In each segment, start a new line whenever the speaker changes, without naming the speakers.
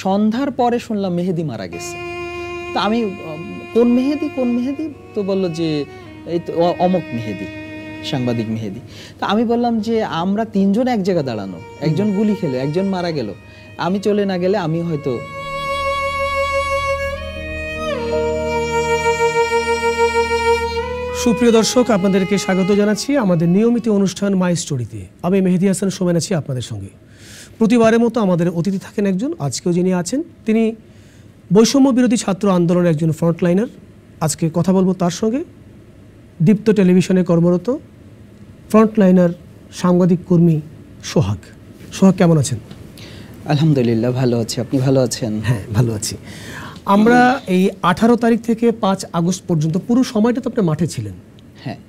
সন্ধ্যার পরে শুনলাম মেহেদি মারা গেছে। তা আমি কোন মেহেদি তো বলল যে এই তো অমক মেহেদি, সাংবাদিক মেহেদি। তা আমি বললাম যে আমরা তিনজন এক জায়গায় দাঁড়ানো, একজন গুলি খেলো, একজন মারা গেল, আমি চলে না গেলে আমি হয়তো।
সুপ্রিয় দর্শক, আপনাদেরকে স্বাগত জানাচ্ছি আমাদের নিয়মিত অনুষ্ঠান মাই স্টোরিতে। আমি মেহেদি হাসান সোমেন আছি আপনাদের সঙ্গে। প্রতিবারের মতো আমাদের অতিথি থাকেন একজন, আজকেও যিনি আছেন তিনি বৈষম্য বিরোধী ছাত্র আন্দোলনের একজন ফ্রন্টলাইনার। আজকে কথা বলবো তার সঙ্গে। দীপ্ত টেলিভিশনে কর্মরত ফ্রন্টলাইনার সাংবাদিক কর্মী সোহাগ। সোহাগ, কেমন আছেন?
আলহামদুলিল্লাহ ভালো আছি, আপনি ভালো আছেন?
হ্যাঁ, ভালো আছি। আমরা এই 18 তারিখ থেকে 5 আগস্ট পর্যন্ত পুরো সময়টা তো আপনি মাঠে ছিলেন।
হ্যাঁ,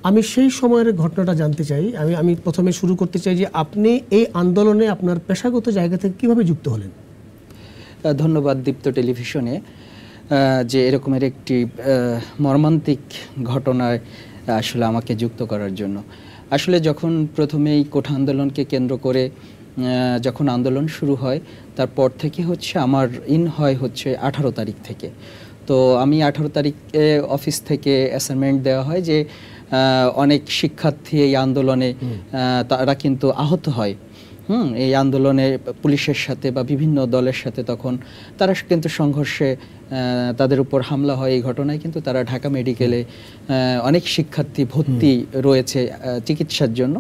আমি সেই সময়ের ঘটনাটা জানতে চাই। আমি প্রথমে শুরু করতে চাই যে আপনি এই আন্দোলনে আপনার পেশাগত জায়গা থেকে কিভাবে যুক্ত হলেন?
ধন্যবাদ দীপ্ত টেলিভিশনে যে এরকমের একটি মর্মান্তিক ঘটনায় আসলে আমাকে যুক্ত করার জন্য। আসলে যখন প্রথমেই কোঠা আন্দোলনকে কেন্দ্র করে যখন আন্দোলন শুরু হয়, তারপর থেকে হচ্ছে আমার হয় হচ্ছে 18 তারিখ থেকে। তো আমি 18 তারিখে অফিস থেকে অ্যাসাইনমেন্ট দেওয়া হয় যে অনেক শিক্ষার্থী এই আন্দোলনে তারা কিন্তু আহত হয়। এই আন্দোলনে পুলিশের সাথে বা বিভিন্ন দলের সাথে তখন তারা কিন্তু সংঘর্ষে তাদের উপর হামলা হয়। এই ঘটনায় কিন্তু তারা ঢাকা মেডিকেলে অনেক শিক্ষার্থী ভর্তি রয়েছে চিকিৎসার জন্য।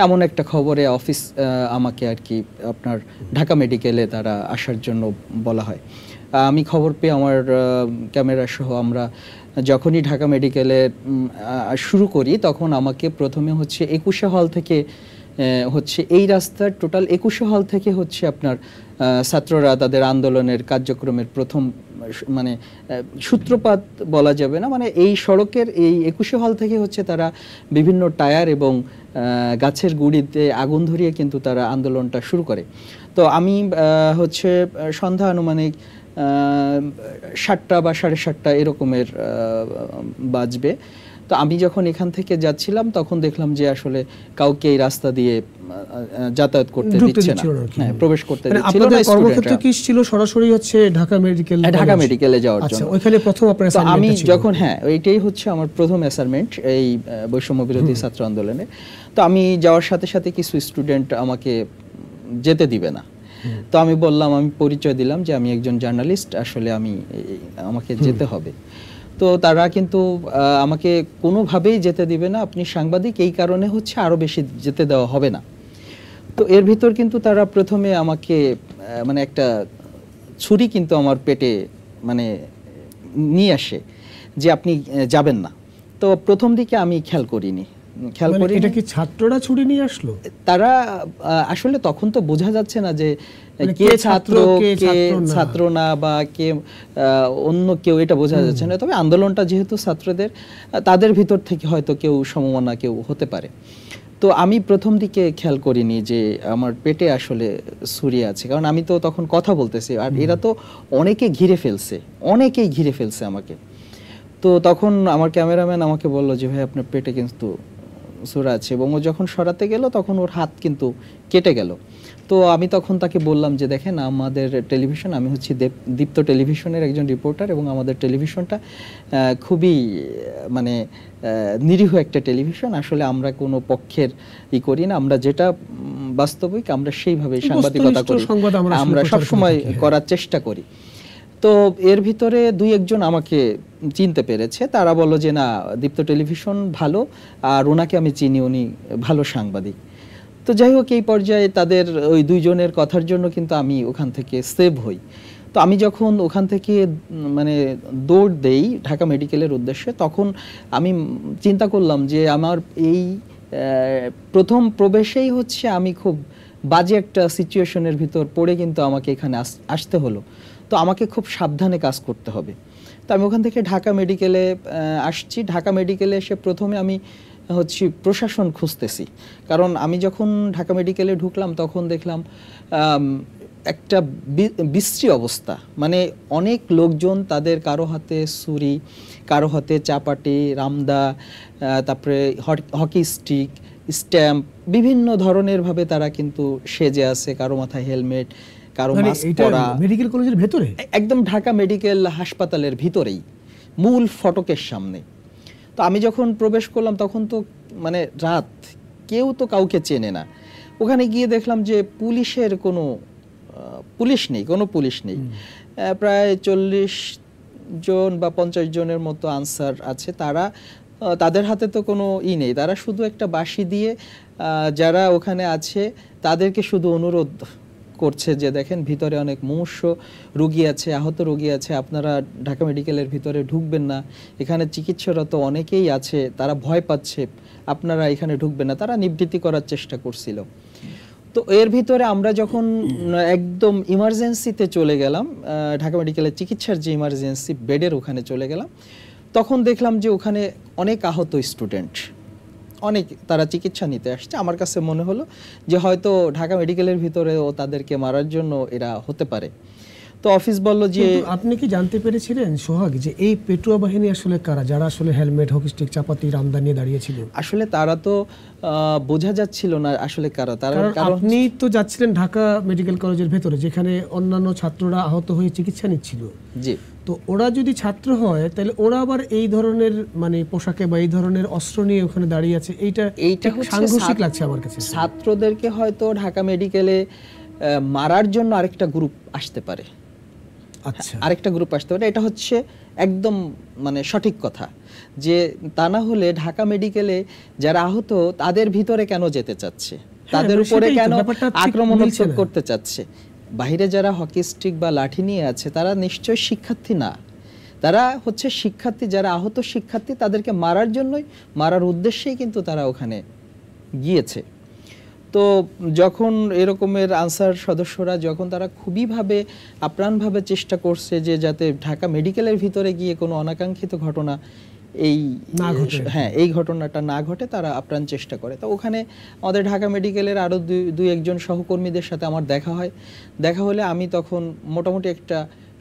এমন একটা খবরে অফিস আমাকে আর কি আপনার ঢাকা মেডিকেলে তারা আসার জন্য বলা হয়। আমি খবর পেয়ে আমার ক্যামেরা সহ আমরা যখনই ঢাকা মেডিকেলে শুরু করি, তখন আমাকে প্রথমে হচ্ছে 21 হল থেকে হচ্ছে এই রাস্তার টোটাল 21 হল থেকে হচ্ছে আপনার ছাত্ররা তাদের আন্দোলনের কার্যক্রমের প্রথম মানে সূত্রপাত বলা যাবে না, মানে এই সড়কের এই 21 হল থেকে হচ্ছে তারা বিভিন্ন টায়ার এবং গাছের গুঁড়িতে আগুন ধরিয়ে কিন্তু তারা আন্দোলনটা শুরু করে। তো আমি হচ্ছে সন্ধ্যা আনুমানিক 7টা বা 7:30 এরকমের বাজবে। তো আমি যখন এখান থেকে যাচ্ছিলাম তখন দেখলাম যে আসলে কাউকে এই রাস্তা দিয়ে যাতায়াত করতে দিচ্ছে না, হ্যাঁ, প্রবেশ করতে দিচ্ছিল না।
আপনাদের কর্মক্ষেত্র কি ছিল? সরাসরি হচ্ছে ঢাকা মেডিকেলে যাওয়ার জন্য। ওইখানে প্রথম আপনার
আমি যখন এইটাই হচ্ছে আমার প্রথম অ্যাসাইনমেন্ট এই বৈষম্য বিরোধী ছাত্র আন্দোলনে। তো আমি যাওয়ার সাথে সাথে কিছু স্টুডেন্ট আমাকে যেতে দিবে না। তো আমি বললাম, আমি পরিচয় দিলাম যে আমি একজন জার্নালিস্ট, আসলে আমাকে যেতে হবে। তো তারা কিন্তু আমাকে কোনোভাবেই যেতে দিবে না, আপনি সাংবাদিক, এই কারণে হচ্ছে আরো বেশি যেতে দেওয়া হবে না। তো এর ভিতর কিন্তু তারা প্রথমে আমাকে মানে একটা ছুরি কিন্তু আমার পেটে মানে নিয়ে আসে যে আপনি যাবেন না। তো প্রথম দিকে আমি খেয়াল করিনি।
এটা কি ছাত্ররা ছুরি নিয়ে আসলো?
তারা আসলে তখন তো বোঝা যাচ্ছে না যে কে ছাত্র কে ছাত্র না বা কে অন্য কেউ, এটা বোঝা যাচ্ছে না। তবে আন্দোলনটা যেহেতু ছাত্রদের, তাদের ভিতর থেকে হয়তো কেউ সমমনা কেউ হতে পারে। তো আমি প্রথম দিকে খেয়াল করিনি যে আমার পেটে আসলে ছুরি আছে, কারণ আমি তো তখন কথা বলতেছি আর এরা তো অনেকেই ঘিরে ফেলছে আমাকে। তো তখন আমার ক্যামেরাম্যান আমাকে বলল যে ভাই আপনার পেটে কিন্তু ছুরা আছে, এবং ও যখন সরাতে গেল তখন ওর হাত কিন্তু কেটে গেল। তো আমি তখন তাকে বললাম যে দেখেন, আমাদের টেলিভিশন, আমি হচ্ছি দীপ্ত টেলিভিশনের একজন রিপোর্টার, এবং আমাদের টেলিভিশনটা খুবই মানে নিরীহ একটা টেলিভিশন। আসলে আমরা কোনো পক্ষের করি না, আমরা যেটা বাস্তবিক আমরা সেইভাবে সাংবাদিকতা করি, আমরা সবসময় করার চেষ্টা করি। তো এর ভিতরে 2-1 আমাকে চিনতে পেরেছে। তারা বলল যে না, দীপ্ত টেলিভিশন ভালো, আর ওনাকে আমি চিনি, উনি ভালো সাংবাদিক। তো যাই হোক, এই পর্যায়ে তাদের ওই 2 জনের কথার জন্য কিন্তু আমি ওখান থেকে সেভ হই। তো আমি যখন ওখান থেকে মানে দৌড় দেই ঢাকা মেডিকেলের উদ্দেশ্যে, তখন আমি চিন্তা করলাম যে আমার এই প্রথম প্রবেশেই হচ্ছে আমি খুব বাজে একটা সিচুয়েশনের ভিতর পড়ে কিন্তু আমাকে এখানে আসতে হলো। তো আমাকে খুব সাবধানে কাজ করতে হবে। তো আমি ওখান থেকে ঢাকা মেডিকেলে আসছি। ঢাকা মেডিকেলে এসে প্রথমে আমি হচ্ছে প্রশাসন খুঁজতেছি, কারণ আমি যখন ঢাকা মেডিকেলে ঢুকলাম তখন দেখলাম একটা বিশ্রী অবস্থা, মানে অনেক লোকজন, তাদের কারো হাতে ছুরি, কারো হাতে চাপাটি, রামদা, তারপরে হকি স্টিক, স্ট্যাম্প, বিভিন্ন ধরনের ভাবে তারা কিন্তু সেজে আছে, কারো মাথায় হেলমেট, কারো মাস্ক পরা।
মেডিকেল কলেজের ভেতরে,
একদম ঢাকা মেডিকেল হাসপাতালের ভিতরেই, মূল ফটকের সামনে। তো আমি যখন প্রবেশ করলাম তখন তো মানে রাত, কেউ তো কাউকে চেনে না। ওখানে গিয়ে দেখলাম যে পুলিশের কোনো পুলিশ নেই। প্রায় 40 জন বা 50 জনের মতো আনসার আছে। তাদের হাতে তো কোনো নেই, তারা শুধু একটা বাঁশি দিয়ে যারা ওখানে আছে তাদেরকে শুধু অনুরোধ করছে যে দেখেন ভিতরে অনেক মুমূর্ষ রোগী আছে, আহত রোগী আছে, আপনারা ঢাকা মেডিকেলের ভিতরে ঢুকবেন না, এখানে চিকিৎসারত অনেকেই আছে, তারা ভয় পাচ্ছে, আপনারা এখানে ঢুকবেন না। তারা নিবৃত্তি করার চেষ্টা করছিল। তো এর ভিতরে আমরা যখন একদম ইমার্জেন্সিতে চলে গেলাম, ঢাকা মেডিকেলের চিকিৎসার যে ইমার্জেন্সি বেডের ওখানে চলে গেলাম, তখন দেখলাম যে ওখানে অনেক আহত স্টুডেন্ট, অনেক তারা চিকিৎসা নিতে আসছে। আমার কাছে মনে হলো যে হয়তো ঢাকা মেডিকেলের ভিতরেও তাদেরকে মারার জন্য এরা হতে পারে। তো অফিস বলল যে,
আপনি কি জানতে পেরেছিলেন সোহাগ যে এই পেটুয়া বাহিনী আসলে কারা, যারা আসলে হেলমেট, হকি স্টিক, চাপাতি, রামদা নিয়ে দাঁড়িয়েছিল?
আসলে তারা তো বোঝা যাচ্ছিল না আসলে কারা তারা।
কারণ আপনি তো যাচ্ছিলেন ঢাকা মেডিকেল কলেজের ভেতরে, যেখানে অন্যান্য ছাত্ররা আহত হয়ে চিকিৎসা নিচ্ছিল।
জি।
তো ওরা যদি ছাত্র হয় তাহলে ওরা আবার এই ধরনের মানে পোশাকে বা এই ধরনের অস্ত্র নিয়ে ওখানে দাঁড়িয়ে আছে, এইটা সাংঘর্ষিক লাগছে আমার কাছে।
ছাত্রদেরকে হয়তো ঢাকা মেডিকেলে মারার জন্য আরেকটা গ্রুপ আসতে পারে।
আচ্ছা,
আরেকটা গ্রুপ আসতে পারে, এটা হচ্ছে একদম মানে সঠিক কথা। যে তা না হলে ঢাকা মেডিকেলে যারা আহত তাদের ভিতরে কেন যেতে চাচ্ছে, তাদের উপরে কেন আক্রমণ করতে চাচ্ছে? বাইরে যারা হকি স্টিক বা লাঠি নিয়ে আছে তারা নিশ্চয় শিক্ষার্থী না, তারা হচ্ছে শিক্ষার্থী। যারা আহত শিক্ষার্থী তাদেরকে মারার জন্যই, মারার উদ্দেশ্যেই কিন্তু তারা ওখানে গিয়েছে। তো যখন এরকমের আনসার সদস্যরা যখন তারা খুবইভাবে আপ্রাণভাবে চেষ্টা করছে যে যাতে ঢাকা মেডিকেলের ভিতরে গিয়ে কোনো অনাকাঙ্ক্ষিত ঘটনা এই ঘটনাটা না ঘটে, তারা আপ্রাণ চেষ্টা করে। তো ওখানে আমাদের ঢাকা মেডিকেলের আরও দুই একজন সহকর্মীদের সাথে আমার দেখা হলে আমি তখন মোটামুটি একটা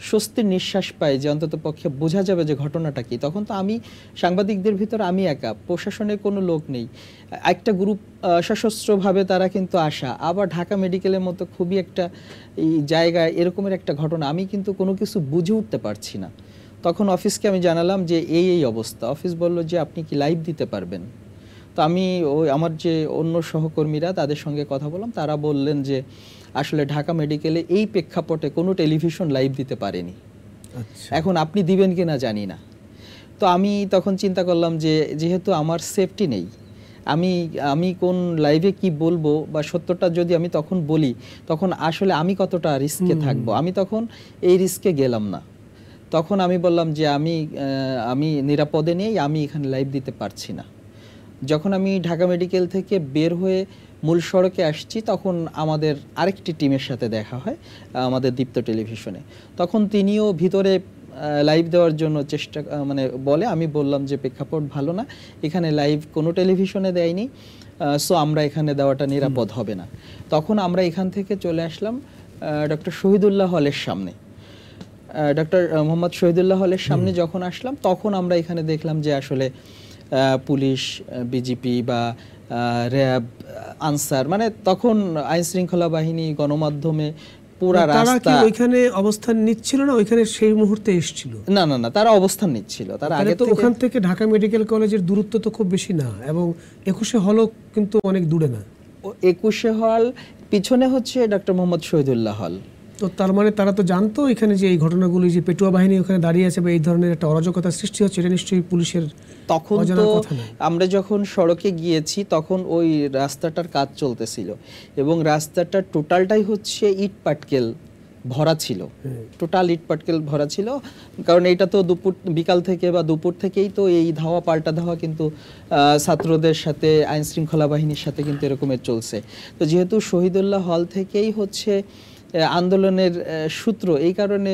স্বস্তির নিঃশ্বাস পাই যে অন্তত পক্ষে বোঝা যাবে যে ঘটনাটা কি। তখন তো আমি সাংবাদিকদের ভিতর আমি একা, প্রশাসনের কোনো লোক নেই। একটা গ্রুপ সশস্ত্রভাবে তারা কিন্তু আসা, আবার ঢাকা মেডিকেলের মতো খুবই একটা এই জায়গায় এরকমের একটা ঘটনা, আমি কিন্তু কোনো কিছু বুঝে উঠতে পারছি না। তখন অফিসকে আমি জানালাম যে এই অবস্থা। অফিস বলল যে আপনি কি লাইভ দিতে পারবেন? তো আমি আমার যে অন্য সহকর্মীরা তাদের সঙ্গে কথা বললাম, তারা বললেন যে আসলে ঢাকা মেডিকেলে এই প্রেক্ষাপটে কোনো টেলিভিশন লাইভ দিতে পারেনি। এখন আপনি দিবেন কিনা জানি না। তো আমি তখন চিন্তা করলাম যে যেহেতু আমার সেফটি নেই, আমি কোন লাইভে কি বলবো বা সত্যটা যদি আমি তখন বলি তখন আসলে আমি কতটা রিস্কে থাকবো, আমি তখন এই রিস্কে গেলাম না। তখন আমি বললাম যে আমি নিরাপদে নেই, আমি এখানে লাইভ দিতে পারছি না। যখন আমি ঢাকা মেডিকেল থেকে বের হয়ে মূল সড়কে আসছি তখন আমাদের আরেকটি টিমের সাথে দেখা হয় আমাদের দীপ্ত টেলিভিশনে। তখন তিনিও ভিতরে লাইভ দেওয়ার জন্য চেষ্টা বলে, আমি বললাম যে প্রেক্ষাপট ভালো না, এখানে লাইভ কোনো টেলিভিশনে দেয়নি, সো আমরা এখানে দেওয়াটা নিরাপদ হবে না। তখন আমরা এখান থেকে চলে আসলাম ডক্টর শহীদুল্লাহ হলের সামনে। ডক্টর মোহাম্মদ শহীদুল্লাহ হলের সামনে যখন আসলাম তখন আমরা এখানে দেখলাম যে আসলে পুলিশ, বিজিপি বা র্যাব, আনসার, তখন আইন শৃঙ্খলা বাহিনী, গণমাধ্যমে পুরা রাস্তা।
ওইখানে অবস্থান নিচ্ছিল না, ওইখানে সেই মুহূর্তে এসেছিল?
না, তারা অবস্থান নিচ্ছিল। তারা আগে
তো ওখান থেকে ঢাকা মেডিকেল কলেজের দূরত্ব তো খুব বেশি না, এবং 21 হলও কিন্তু অনেক দূরে না।
21 হল পিছনে হচ্ছে ডক্টর মোহাম্মদ শহীদুল্লাহ হল।
তো তার মানে তারা তো জানতো এখানে যে এই ঘটনাগুলি, যে পেটুয়া বাহিনী ওখানে দাঁড়িয়ে আছে বা এই ধরনের একটা অরাজকতা সৃষ্টি হচ্ছে, এটা নিশ্চয়ই পুলিশের
তখন তো আমরা যখন সড়কে গিয়েছি তখন ওই রাস্তাটার কাজ চলতেছিল এবং রাস্তাটা টোটালটাই হচ্ছে ইট পাটকেল ভরা ছিল, টোটাল ইট পাটকেল ভরা ছিল। কারণ এটা তো বিকাল থেকে বা দুপুর থেকেই তো এই ধাওয়া পাল্টা ধাওয়া কিন্তু ছাত্রদের সাথে, আইন শৃঙ্খলা বাহিনীর সাথে কিন্তু এরকমের চলছে। তো যেহেতু শহীদুল্লাহ হল থেকেই হচ্ছে আন্দোলনের সূত্র, এই কারণে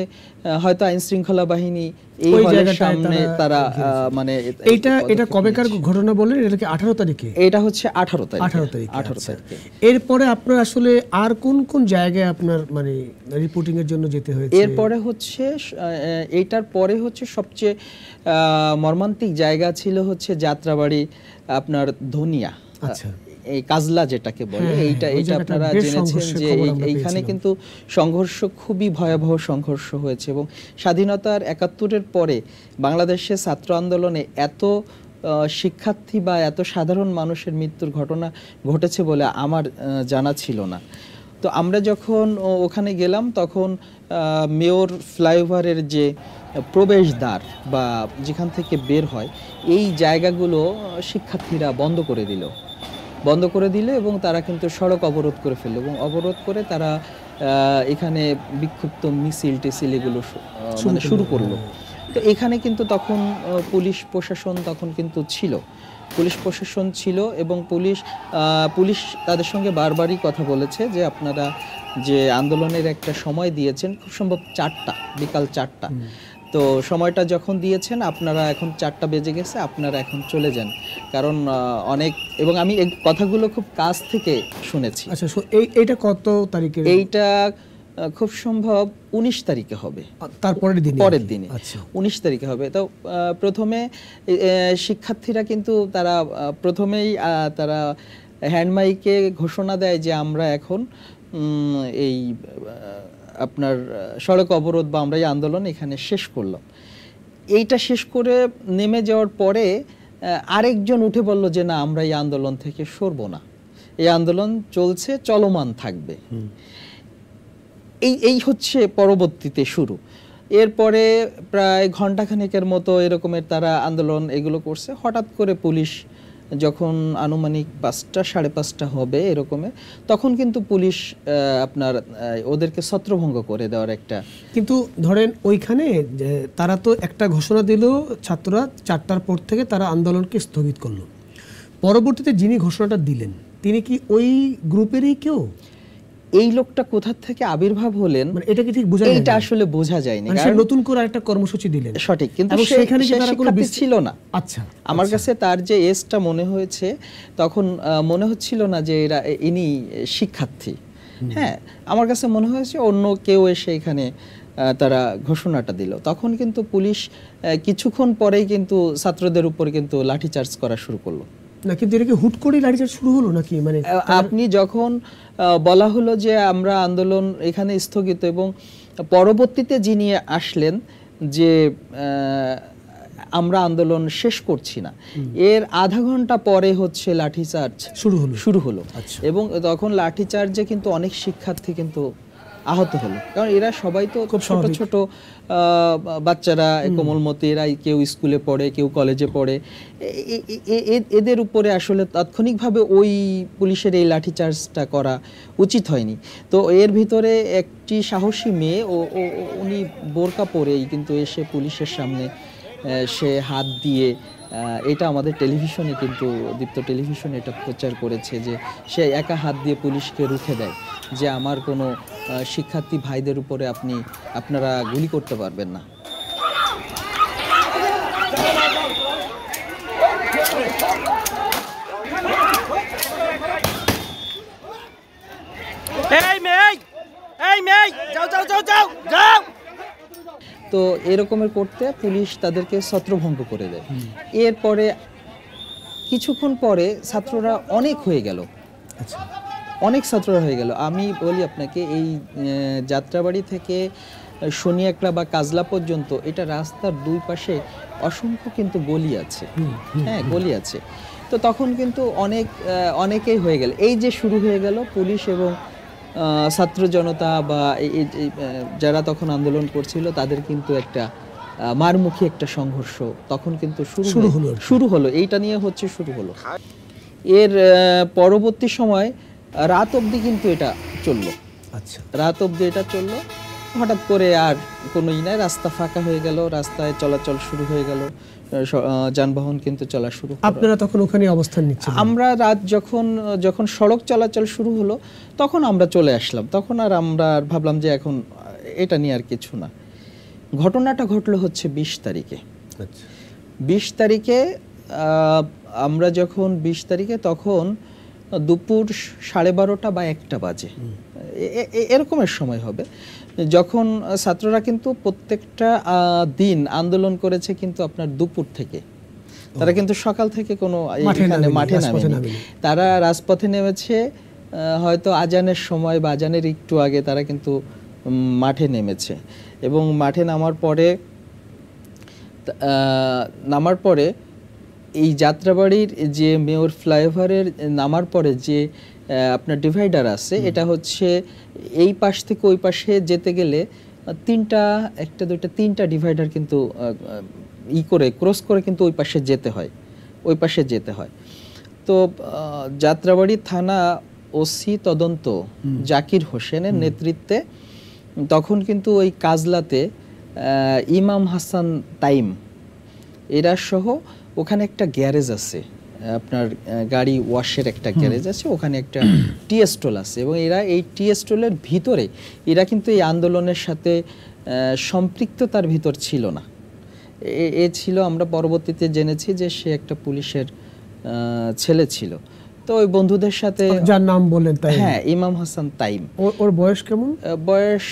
হয়তো আইন শৃঙ্খলা বাহিনী এই হলের সামনে তারা
এটা কবেকার ঘটনা বললেন? এটা কি 18 তারিখে?
এটা হচ্ছে 18 তারিখে।
এরপরে আপনার আসলে আর কোন কোন জায়গায় আপনার রিপোর্টিং এর জন্য যেতে হয়েছে?
এরপরে হচ্ছে এইটার পরে হচ্ছে সবচেয়ে মর্মান্তিক জায়গা ছিল হচ্ছে যাত্রাবাড়ি, আপনার ধনিয়া।
আচ্ছা,
এই কাজলা যেটাকে বলে, এইটা আপনারা জেনেছেন যে এইখানে কিন্তু সংঘর্ষ, খুবই ভয়াবহ সংঘর্ষ হয়েছে। এবং স্বাধীনতার ৭১-এর পরে বাংলাদেশে ছাত্র আন্দোলনে এত শিক্ষার্থী বা এত সাধারণ মানুষের মৃত্যুর ঘটনা ঘটেছে বলে আমার জানা ছিল না। তো আমরা যখন ওখানে গেলাম তখন মেয়র ফ্লাইওভারের যে প্রবেশদ্বার বা যেখান থেকে বের হয় এই জায়গাগুলো শিক্ষার্থীরা বন্ধ করে দিল এবং তারা কিন্তু সড়ক অবরোধ করে ফেললো এবং অবরোধ করে তারা এখানে বিক্ষুব্ধ মিছিল এগুলো মানে শুরু করলো। তো এখানে কিন্তু তখন পুলিশ প্রশাসন তখন কিন্তু ছিল এবং পুলিশ তাদের সঙ্গে বারবারই কথা বলেছে যে আপনারা যে আন্দোলনের একটা সময় দিয়েছেন, খুব সম্ভব 4টা, বিকাল 4টা, তো সময়টা যখন দিয়েছেন আপনারা এখন 4টা বেজে গেছে, আপনারা এখন চলে যান, কারণ অনেক, এবং আমি এই কথাগুলো খুব কাছ থেকে শুনেছি।
আচ্ছা, এইটা কত তারিখে?
এইটা খুব সম্ভব 19 তারিখে হবে, পরের দিনে 19 তারিখে হবে। তো প্রথমে শিক্ষার্থীরা কিন্তু তারা প্রথমেই তারা হ্যান্ডমাইকে ঘোষণা দেয় যে আমরা এখন এই আপনার সড়ক অবরোধ বা আমরা এই আন্দোলন এখানে শেষ করলাম। এইটা শেষ করে নেমে যাওয়ার পরে আরেকজন উঠে বলল যে না, আমরা এই আন্দোলন থেকে সরব না, এই আন্দোলন চলছে, চলমান থাকবে। এই হচ্ছে পরবর্তীতে শুরু। এরপরে প্রায় ঘন্টাখানেকের মতো এরকমের তারা আন্দোলন এগুলো করছে। হঠাৎ করে পুলিশ যখন আনুমানিক 5টা, 5:30 হবে এরকমে, তখন কিন্তু পুলিশ আপনার ওদেরকে ছত্রভঙ্গ করে দেওয়ার একটা,
কিন্তু ধরেন ওইখানে তারা তো একটা ঘোষণা দিল, ছাত্ররা 4টার পর থেকে তারা আন্দোলনকে স্থগিত করলো। পরবর্তীতে যিনি ঘোষণাটা দিলেন তিনি কি ওই গ্রুপেরই কেউ?
এই লোকটা কোথা থেকে আবির্ভাব হলেন
এটা কি ঠিক বোঝা যায়?
এটা আসলে বোঝা যায়নি,
কারণ নতুন করে একটা কর্মসূচি দিলেন,
সঠিক, কিন্তু সেখানে তারা কোনো ছিল না। আচ্ছা, আমার কাছে তার যে এজটা মনে হয়েছে তখন মনে হচ্ছিল না যে ইনি শিক্ষার্থী। হ্যাঁ, আমার কাছে মনে হয়েছে অন্য কেউ এসে এখানে তারা ঘোষণাটা দিল। তখন কিন্তু পুলিশ কিছুক্ষণ পরেই কিন্তু ছাত্রদের উপর কিন্তু লাঠিচার্জ করা শুরু করলো।
না, কিন্তু এটা কি হুট করে লাঠিচার্জ শুরু হলো নাকি? মানে
আপনি যখন বলা হলো যে আমরা আন্দোলন এখানে স্থগিত, এবং পরবর্তীতে যিনি আসলেন যে আমরা আন্দোলন শেষ করছি না, এর আধা ঘন্টা পরে হচ্ছে লাঠিচার্জ শুরু হলো। এবং তখন লাঠিচার্জে কিন্তু অনেক শিক্ষার্থী কিন্তু আহত হলো, কারণ এরা সবাই তো খুব ছোট ছোট বাচ্চারা, কোমলমতি, এরা কেউ স্কুলে পড়ে, কেউ কলেজে পড়ে। এদের উপরে আসলে তাৎক্ষণিকভাবে ওই পুলিশের এই লাঠিচার্জটা করা উচিত হয়নি। তো এর ভিতরে একটি সাহসী মেয়ে, উনি বোরকা পরেই কিন্তু এসে পুলিশের সামনে সে হাত দিয়ে, এটা আমাদের টেলিভিশনে কিন্তু দীপ্ত টেলিভিশনে এটা প্রচার করেছে যে সে একা হাত দিয়ে পুলিশকে রুখে দেয় যে আমার কোনো শিক্ষার্থী ভাইদের উপরে আপনারা গুলি করতে পারবেন না। তো এরকমের করতে পুলিশ তাদেরকে ছত্রভঙ্গ করে দেয়। এরপরে কিছুক্ষণ পরে ছাত্ররা অনেক হয়ে গেল, অনেক ছাত্ররা হয়ে গেল। আমি বলি আপনাকে, এই যাত্রাবাড়ি থেকে শনিয়াকড়া বা কাজলা পর্যন্ত এটা রাস্তার দুই পাশে অসংখ্য কিন্তু গলি আছে, হ্যাঁ গলি আছে। তো তখন কিন্তু অনেকেই হয়ে গেল। এই যে শুরু হয়ে গেল পুলিশ এবং ছাত্র জনতা বা যারা তখন আন্দোলন করছিল তাদের কিন্তু একটা মারমুখী একটা সংঘর্ষ তখন কিন্তু শুরু হলো। এইটা নিয়ে হচ্ছে শুরু হলো। এর পরবর্তী সময় রাত অবধি কিন্তু এটা চললো। আচ্ছা, রাত অবধি এটা চললো। হঠাৎ করে আর কোনোই নাই, রাস্তা ফাঁকা হয়ে গেল, রাস্তায় চলাচল শুরু হয়ে গেল, যানবাহন কিন্তু চলা শুরু।
আপনারা তখন ওখানে অবস্থান নিচ্ছেন?
আমরা রাত যখন সড়ক চলাচল শুরু হলো তখন আমরা চলে আসলাম। তখন আর আমরা ভাবলাম যে এখন এটা নিয়ে আর কিছু না। ঘটনাটা ঘটলো হচ্ছে 20 তারিখে। 20 তারিখে আমরা যখন 20 তারিখে তখন দুপুর 12:30 বা 1টা বাজে এরকমের সময় হবে, যখন ছাত্ররা কিন্তু প্রত্যেকটা দিন আন্দোলন করেছে কিন্তু আপনার দুপুর থেকে। তারা কিন্তু সকাল থেকে কোনো এখানে মাঠে নামেনি, তারা রাজপথে নেমেছে হয়তো আজানের সময় বা আজানের একটু আগে তারা কিন্তু মাঠে নেমেছে। এবং মাঠে নামার পরে এই যাত্রাবাড়ির যে মেয়র ফ্লাইওভারের নামার পরে যে আপনার ডিভাইডার আছে, এটা হচ্ছে এই পাশ থেকে ওই পাশে যেতে গেলে তিনটা ডিভাইডার কিন্তু ক্রস করে কিন্তু ওই পাশে যেতে হয়। তো যাত্রাবাড়ি থানা ওসি তদন্ত জাকির হোসেনের নেতৃত্বে তখন কিন্তু ওই কাজলাতে ইমাম হাসান তাইম এরা সহ ওখানে একটা গ্যারেজ আছে, আপনার গাড়ি ওয়াশের একটা গ্যারেজ আছে, ওখানে একটা টি স্টল আছে, এবং এরা এই টি স্টলের ভিতরে এরা কিন্তু এই আন্দোলনের সাথে সম্পৃক্ততার ভিতর ছিল না। ছিল, আমরা পরবর্তীতে জেনেছি যে সে একটা পুলিশের ছেলে ছিল। তো ওই বন্ধুদের সাথে,
যার নাম বললেন তাই,
হ্যাঁ, ইমাম হাসান তাইম।
ওর বয়স কেমন?
বয়স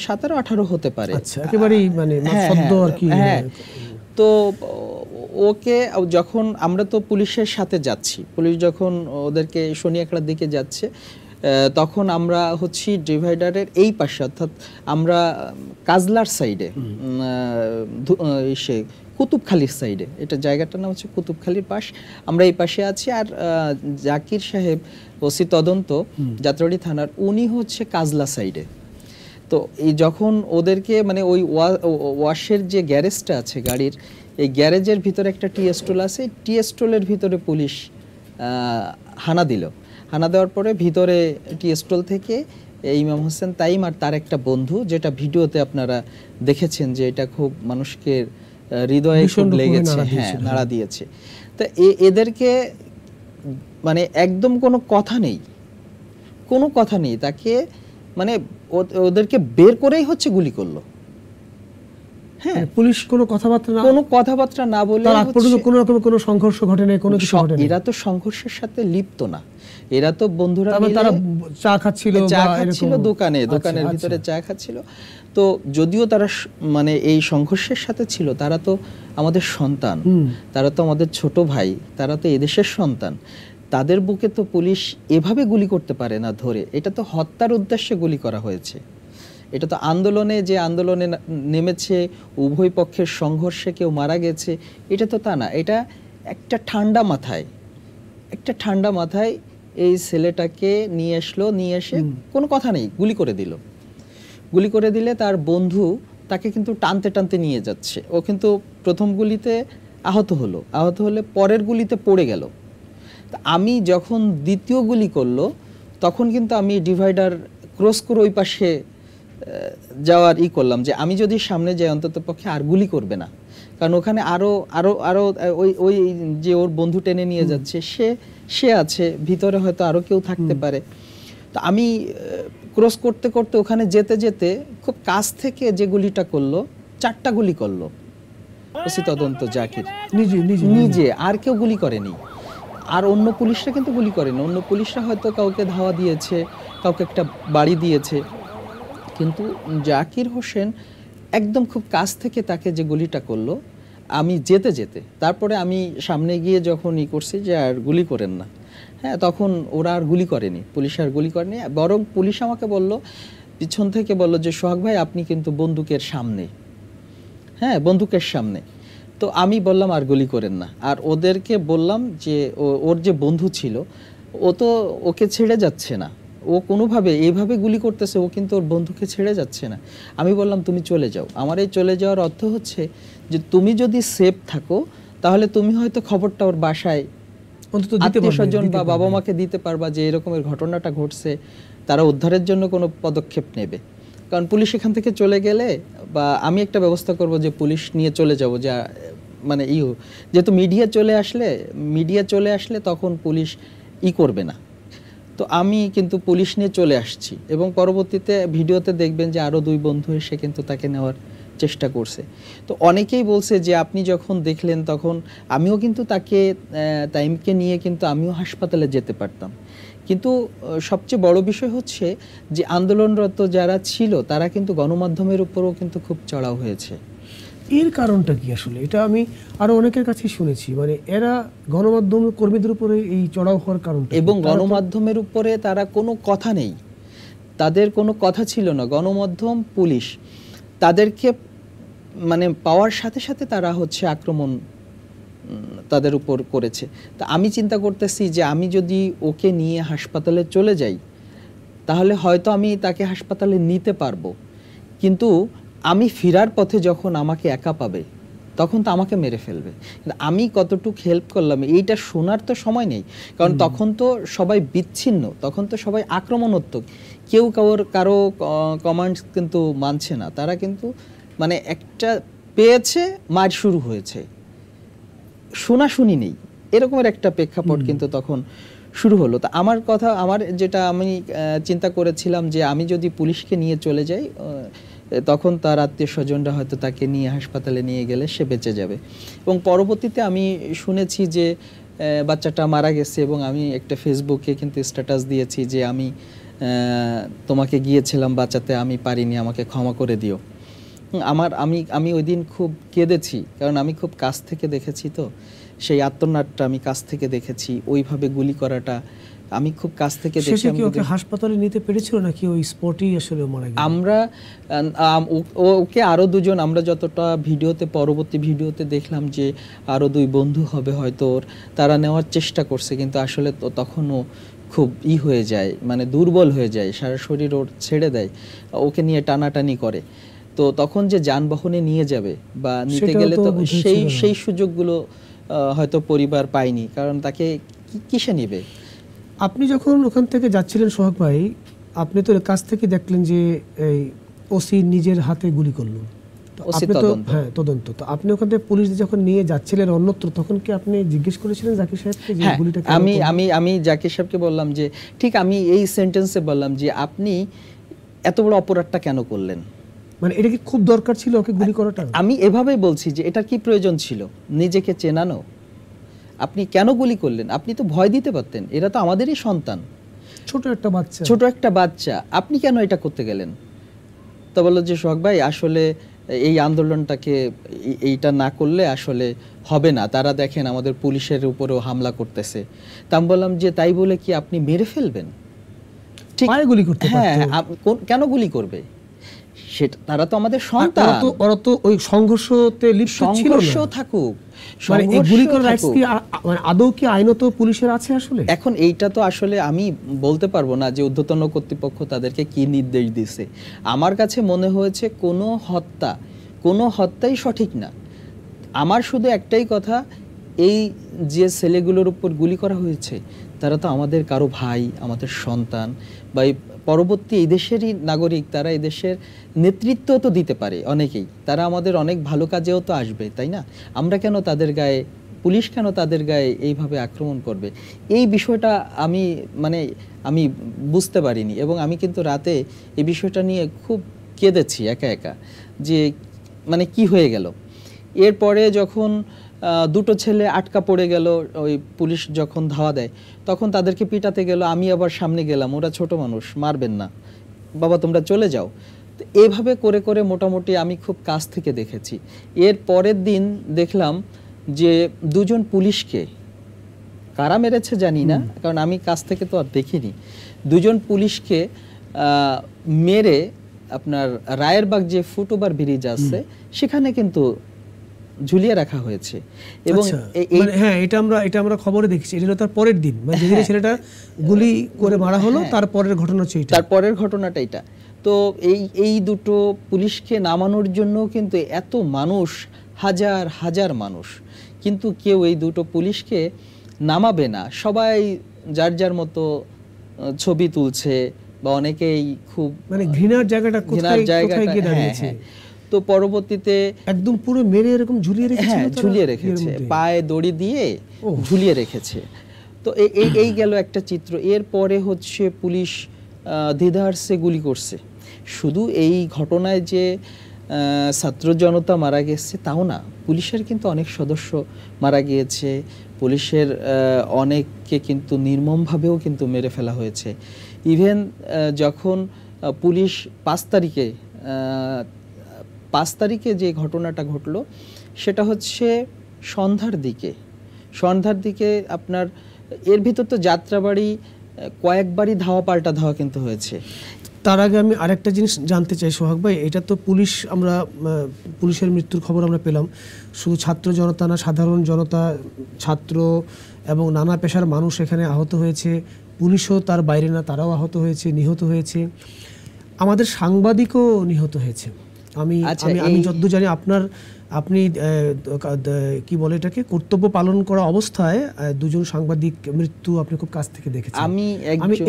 17-18 হতে পারে।
আচ্ছা, একেবারেই মানে সদ্য আর কি।
হ্যাঁ, তো ওকে যখন আমরা তো পুলিশের সাথে যাচ্ছি, পুলিশ যখন ওদেরকে শনিয়াকড়ার দিকে যাচ্ছে, তখন আমরা হচ্ছি ডিভাইডারের এই পাশে, অর্থাৎ আমরা কাজলার সাইডে, কুতুবখালীর সাইডে, এটা জায়গাটার নাম হচ্ছে কুতুবখালীর পাশ, আমরা এই পাশে আছি। আর জাকির সাহেব ওসি তদন্ত যাত্রাবাড়ি থানার, উনি হচ্ছে কাজলা সাইডে। তো এই যখন ওদেরকে মানে ওই ওয়াশের যে গ্যারেজটা আছে গাড়ির, এই গ্যারেজের ভিতরে একটা টি স্টল আছে, টি স্টলের ভিতরে পুলিশ হানা দেওয়ার পরে ভিতরে টি স্টল থেকে ইমাম হোসেন তাইম আর তার একটা বন্ধু, যেটা ভিডিওতে আপনারা দেখেছেন যে এটা খুব মানুষকে হৃদয়ে খুব লেগেছে, হ্যাঁ, নাড়া দিয়েছে। তো এদেরকে মানে একদম কোনো কথা নেই, তাকে মানে ওদেরকে বের করেই হচ্ছে গুলি করলো। হ্যাঁ,
পুলিশ কোনো কথাবার্তা না বলে, কোনো রকম কোনো সংঘর্ষ ঘটে নাই, কোনো কিছু ঘটে নাই।
এরা তো সংঘর্ষের সাথে লিপ্ত না, এরা তো বন্ধুরা মিলে
তারা চা খাচ্ছিল
দোকানের ভিতরে চা খাচ্ছিল। তো যদিও তারা মানে এই সংঘর্ষের সাথে ছিল, তারা তো আমাদের সন্তান, তারা তো আমাদের ছোট ভাই, তারা তো এদেশের সন্তান, তাদের বুকে তো পুলিশ এভাবে গুলি করতে পারে না ধরে। এটা তো হত্যার উদ্দেশ্যে গুলি করা হয়েছে, এটা তো আন্দোলনে নেমেছে, উভয় পক্ষের সংঘর্ষে কেউ মারা গেছে, এটা তো তা না। এটা একটা ঠান্ডা মাথায় এই ছেলেটাকে নিয়ে এসে কোনো কথা নেই, গুলি করে দিলে তার বন্ধু তাকে কিন্তু টানতে নিয়ে যাচ্ছে। ও কিন্তু প্রথম গুলিতে আহত হলে পরের গুলিতে পড়ে গেল। আমি যখন দ্বিতীয় গুলি করলো, তখন কিন্তু আমি ডিভাইডার ক্রস করে ওই পাশে যাওয়ার করলাম, যে আমি যদি সামনে যাই অন্তত পক্ষে আর গুলি করবে না, কারণ ওখানে আরো ওই যে ওর বন্ধু টেনে নিয়ে যাচ্ছে, সে আছে ভিতরে, হয়তো আরো কেউ থাকতে পারে। তো আমি ক্রস করতে ওখানে যেতে খুব কাছ থেকে যে গুলিটা করলো, 4টা গুলি করলো ওসি তদন্ত জাকির নিজে, আর কেউ গুলি করেনি। আর অন্য পুলিশরা কিন্তু গুলি করেনি, অন্য পুলিশরা হয়তো কাউকে ধাওয়া দিয়েছে, কাউকে একটা বাড়ি দিয়েছে, কিন্তু জাকির হোসেন একদম খুব কাছ থেকে তাকে যে গুলিটা করলো, আমি যেতে তারপরে আমি সামনে গিয়ে যখন করছি যে আর গুলি করেন না, হ্যাঁ, তখন ওরা আর গুলি করেনি, পুলিশ আর গুলি করেনি। বরং পুলিশ আমাকে বলল, পিছন থেকে বলল যে সোহাগ ভাই, আপনি কিন্তু বন্দুকের সামনে। তো আমি বললাম আর গুলি করেন না। আর ওদেরকে বললাম যে ওর যে বন্ধু ছিল, ও তো ওকে ছেড়ে যাচ্ছে না, ও কোনোভাবে এইভাবে গুলি করতেছে, ও কিন্তু ওর বন্ধুকে ছেড়ে যাচ্ছে না। আমি বললাম তুমি চলে যাও। আমার এই চলে যাওয়ার অর্থ হচ্ছে যে তুমি যদি সেফ থাকো, তাহলে তুমি হয়তো খবরটা ওর বাসায় আত্মীয়স্বজন বা বাবা মাকে দিতে পারবা যে এরকমের ঘটনাটা ঘটছে, তারা উদ্ধারের জন্য কোনো পদক্ষেপ নেবে। কারণ পুলিশ এখান থেকে চলে গেলে, বা আমি একটা ব্যবস্থা করব যে পুলিশ নিয়ে চলে যাব, যা মানে যেহেতু মিডিয়া চলে আসলে তখন পুলিশ করবে না। তো আমি কিন্তু পুলিশ নিয়ে চলে আসছি, এবং পরবর্তীতে ভিডিওতে দেখবেন যে আরো 2 বন্ধু এসে কিন্তু তাকে নেওয়ার চেষ্টা করছে। তো অনেকেই বলছে যে আপনি যখন দেখলেন তখন আমিও কিন্তু তাইমকে নিয়ে কিন্তু আমিও হাসপাতালে যেতে পারতাম। কিন্তু সবচেয়ে বড় বিষয় হচ্ছে যে আন্দোলনরত যারা ছিল তারা কিন্তু গণমাধ্যমের উপরও কিন্তু খুব চড়াও হয়েছে।
এর কারণটা কি আসলে? এটা আমি আরো অনেকের কাছে শুনেছি, মানে এরা গণমাধ্যম কর্মীদের উপরে এই চড়াও হওয়ার কারণটা,
এবং গণমাধ্যমের উপরে তারা কোনো কথা নেই, তাদের কোনো কথা ছিল না। গণমাধ্যম, পুলিশ তাদেরকে মানে পাওয়ার সাথে সাথে তারা হচ্ছে আক্রমণ তাদের উপর করেছে। তা আমি চিন্তা করতেছি যে আমি যদি ওকে নিয়ে হাসপাতালে চলে যাই তাহলে হয়তো আমি তাকে হাসপাতালে নিতে পারবো, কিন্তু আমি ফেরার পথে যখন আমাকে একা পাবে তখন তো আমাকে মেরে ফেলবে। আমি কতটুকু হেল্প করলাম এইটা শোনার তো সময় নেই, কারণ তখন তো সবাই বিচ্ছিন্ন, তখন তো সবাই আক্রমণাত্মক, কেউ কারো কমান্ডস কিন্তু মানছে না। তারা কিন্তু মানে একটা পেয়েছে, মার শুরু হয়েছে, শোনাশুনি নেই, এরকমের একটা প্রেক্ষাপট কিন্তু তখন শুরু হলো। তা আমার যেটা আমি চিন্তা করেছিলাম যে আমি যদি পুলিশকে নিয়ে চলে যাই তখন তার আত্মীয় স্বজনরা হয়তো তাকে নিয়ে হাসপাতালে নিয়ে গেলে সে বেঁচে যাবে। এবং পরবর্তীতে আমি শুনেছি যে বাচ্চাটা মারা গেছে, এবং আমি একটা ফেসবুকে কিন্তু স্ট্যাটাস দিয়েছি যে আমি তোমাকে গিয়েছিলাম বাঁচাতে, আমি পারিনি, আমাকে ক্ষমা করে দিও। আমি ওই দিন খুব কেঁদেছি, কারণ আমি খুব কাছ থেকে দেখেছি, তো সেই আত্মনাটটা আমি কাছ থেকে দেখেছি, ওইভাবে গুলি করাটা আমি খুব কাছ থেকে দেখেছি।
ওকে হাসপাতালে নিতে পেরেছিল নাকি ওই স্পটেই আসলে মারা গেল?
আমরা ওকে আরো দুজন, আমরা যতটা ভিডিওতে, পরবর্তী ভিডিওতে দেখলাম যে আরো দুই বন্ধু হবে হয়তো ওর, তারা নেওয়ার চেষ্টা করছে, কিন্তু আসলে তো তখনও খুব হয়ে যায়, মানে দুর্বল হয়ে যায়, সারা শরীর ওর ছেড়ে দেয়, ওকে নিয়ে টানাটানি করে। তো তখন যে যানবাহনে নিয়ে যাবে বা নিতে গেলে তো সেই সুযোগগুলো হয়তো পরিবার পায়নি, কারণ তাকে কিসে নিবে।
আপনি যখন ওখান থেকে যাচ্ছিলেন সোহাগ ভাই, আপনি তো কাছ থেকে দেখলেন যে এই ওসি নিজের হাতে গুলি করলো, হ্যাঁ তদন্ত। তো আপনি ওখান থেকে পুলিশ যখন নিয়ে যাচ্ছিলেন অন্যত্র, তখন কি আপনি জিজ্ঞেস করেছিলেন জাকির সাহেবকে যে গুলিটা?
আমি জাকির সাহেবকে বললাম যে ঠিক আমি এই সেন্টেন্সে বললাম যে আপনি এত বড় অপরাধটা কেন করলেন,
মানে এটা কি খুব দরকার ছিল ওকে গুলি করাটা?
আমি এভাবেই বলছি যে এটার কি প্রয়োজন ছিল, নিজেকে চেনানো? আপনি কেন গুলি করলেন? আপনি তো ভয় দিতে পারতেন, এরা তো আমাদেরই সন্তান, ছোট একটা বাচ্চা, আপনি কেন এটা করতে গেলেন? তো বললো যে সোহাগ ভাই আসলে এই আন্দোলনটাকে এইটা না করলে আসলে হবে না, তারা দেখেন আমাদের পুলিশের উপরেও হামলা করতেছে। তা আমি বললাম যে তাই বলে কি আপনি মেরে ফেলবেন? ঠিক,
গুলি করতে
হ্যাঁ, কেন গুলি করবে? সেটা তারা তো আমাদের সন্তান,
ওরা তো ওই সংঘর্ষতে লিপ্ত ছিল না।
সংঘর্ষ থাকুক,
মানে এই গুলি করার রাইটস কি মানে আদৌ কি আইনত পুলিশের আছে আসলে?
এখন এইটা তো আসলে আমি বলতে পারবো না যে ঊর্ধ্বতন কর্তৃপক্ষ তাদেরকে কি নির্দেশ দিয়েছে। আমার কাছে মনে হয়েছে কোনো হত্যাই সঠিক না। আমার শুধু একটাই কথা, এই যে ছেলেগুলোর উপর গুলি করা হয়েছে তারা তো আমাদের কারো ভাই, আমাদের সন্তান, বা পরবর্তী এই দেশেরই নাগরিক, তারা এই দেশের নেতৃত্ব তো দিতে পারে অনেকেই, তারা আমাদের অনেক ভালো কাজেও তো আসবে, তাই না? আমরা কেন তাদের গায়ে, পুলিশ কেন তাদের গায়ে এইভাবে আক্রমণ করবে? এই বিষয়টা আমি বুঝতে পারিনি, এবং আমি কিন্তু রাতে এই বিষয়টা নিয়ে খুব কেঁদেছি একা একা, যে মানে কি হয়ে গেল। এরপরে যখন দুটো ছেলে আটকা পড়ে গেল, ওই পুলিশ যখন ধাওয়া দেয় তখন তাদেরকে পিটাতে গেল, আমি আবার সামনে গেলাম, ওরা ছোট মানুষ, মারবেন না বাবা, তোমরা চলে যাও। তো এইভাবে করে করে মোটামুটি আমি খুব কাছ থেকে দেখেছি। এর পরের দিন দেখলাম যে দুজন পুলিশকে, কারা মেরেছে জানি না, কারণ আমি কাছ থেকে তো আর দেখিনি, দুজন পুলিশকে মেরে আপনার রায়েরবাগ যে ফুটওভার ব্রিজ আছে সেখানে কিন্তু ঝুলিয়ে রাখা হয়েছে। এবং
হ্যাঁ, এটা আমরা খবরে দেখেছি। এটা তার পরের দিন, মানে যেদিন ছেলেটা গুলি করে মারা হলো তার পরের ঘটনা ছিল,
তার পরের ঘটনাটা এটা। তো এই দুটো পুলিশকে নামানোর জন্য কিন্তু এত মানুষ, হাজার হাজার মানুষ, কিন্তু কেউ এই দুটো পুলিশকে নামাবে না, সবাই যার যার মতো ছবি তুলছে, বা অনেকেই খুব
মানে ঘৃণার জায়গাটা কোথায় গিয়ে দাঁড়িয়েছে।
তো পরবর্তীতে
একদম পুরো মেরে এরকম ঝুলিয়ে রেখেছে,
হ্যাঁ ঝুলিয়ে রেখেছে, পায়ে দড়ি দিয়ে ঝুলিয়ে রেখেছে। তো এই গেল একটা চিত্র। এরপরে হচ্ছে পুলিশ দ্বিধার্সে গুলি করছে। শুধু এই ঘটনায় যে ছাত্র জনতা মারা গেছে তাও না, পুলিশের কিন্তু অনেক সদস্য মারা গিয়েছে, পুলিশের অনেককে কিন্তু নির্মমভাবেও কিন্তু মেরে ফেলা হয়েছে। ইভেন যখন পুলিশ 5 তারিখে 5 তারিখে যে ঘটনাটা ঘটলো সেটা হচ্ছে সন্ধ্যার দিকে আপনার এর ভিতর তো যাত্রাবাড়ি কয়েকবারই ধাওয়া পাল্টা ধাওয়া কিন্তু হয়েছে।
তার আগে আমি আরেকটা জিনিস জানতে চাই সোহাগ ভাই, এটা তো পুলিশের মৃত্যুর খবর আমরা পেলাম, শুধু ছাত্র জনতা না, সাধারণ জনতা, ছাত্র এবং নানা পেশার মানুষ এখানে আহত হয়েছে, পুলিশও তার বাইরে না, তারাও আহত হয়েছে, নিহত হয়েছে, আমাদের সাংবাদিকও নিহত হয়েছে। আমি যতদূর জানি আপনি কি বলে এটাকে, কর্তব্য পালন করা অবস্থায় 2 জন সাংবাদিক মৃত্যু আপনি খুব কাছ থেকে দেখেছেন।
আমি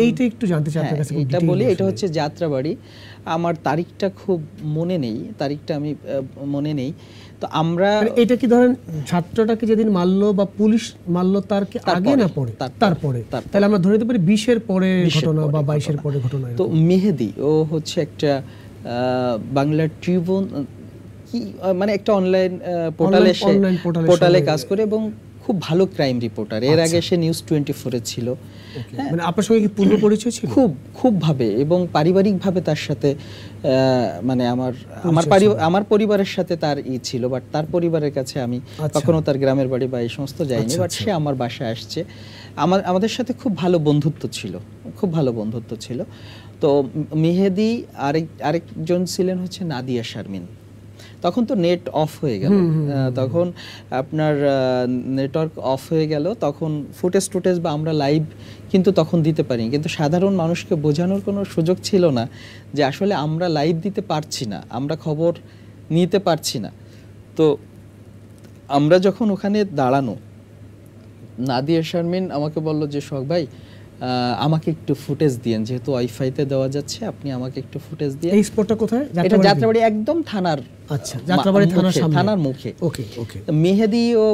এইটা একটু জানতে চাই আপনার কাছে।
এটা বলি, এটা হচ্ছে যাত্রাবাড়ি, আমার তারিখটা খুব মনে নেই, আমি মনে নেই। তো আমরা
এটা কি ধরেন ছাত্রটাকে যেদিন মারলো বা পুলিশ মারলো তার কি আগে না পরে? তারপরে। তাহলে আমরা ধরে নিতে পারি 20-এর পরে ঘটনা বা 22-এর পরে ঘটনা।
তো মেহেদি ও হচ্ছে একটা বাংলা ট্রিবিউন কি মানে একটা অনলাইন পোর্টালে কাজ করে এবং খুব ভালো ক্রাইম রিপোর্টার। এর আগে সে নিউজ 24 এ ছিল।
মানে আপনার সঙ্গে কি পূর্ব পরিচয় ছিল?
খুব ভাবে এবং পারিবারিকভাবে তার সাথে মানে আমার পরিবারের সাথে তার ছিল, বাট তার পরিবারের কাছে আমি কখনো তার গ্রামের বাড়ি বা এই সমস্ত যাইনি, বাট সে আমার বাসায় আসছে। আমাদের সাথে খুব ভালো বন্ধুত্ব ছিল। তো মেহেদি আরেকজন ছিলেন হচ্ছে নাদিয়া শারমিন। তখন তো নেট অফ হয়ে গেল, তখন আপনার নেটওয়ার্ক অফ হয়ে গেল, তখন ফুটেজ বা আমরা লাইভ কিন্তু তখন দিতে পারি, কিন্তু সাধারণ মানুষকে বোঝানোর কোনো সুযোগ ছিল না যে আসলে আমরা লাইভ দিতে পারছি না, আমরা খবর নিতে পারছি না। তো আমরা যখন ওখানে দাঁড়ানো, নাদিয়া শারমিন আমাকে বলল যে সোহাগ ভাই আমাকে একটু ফুটেজ দিয়েন, যেহেতু ওয়াইফাইতে দেওয়া যাচ্ছে, আপনি আমাকে একটু ফুটেজ দিয়েন।
এই স্পটটা কোথায়?
এটা যাত্রাবাড়ি একদম থানার,
আচ্ছা, যাত্রাবাড়ি
থানার মুখে।
ওকে।
মেহেদি ও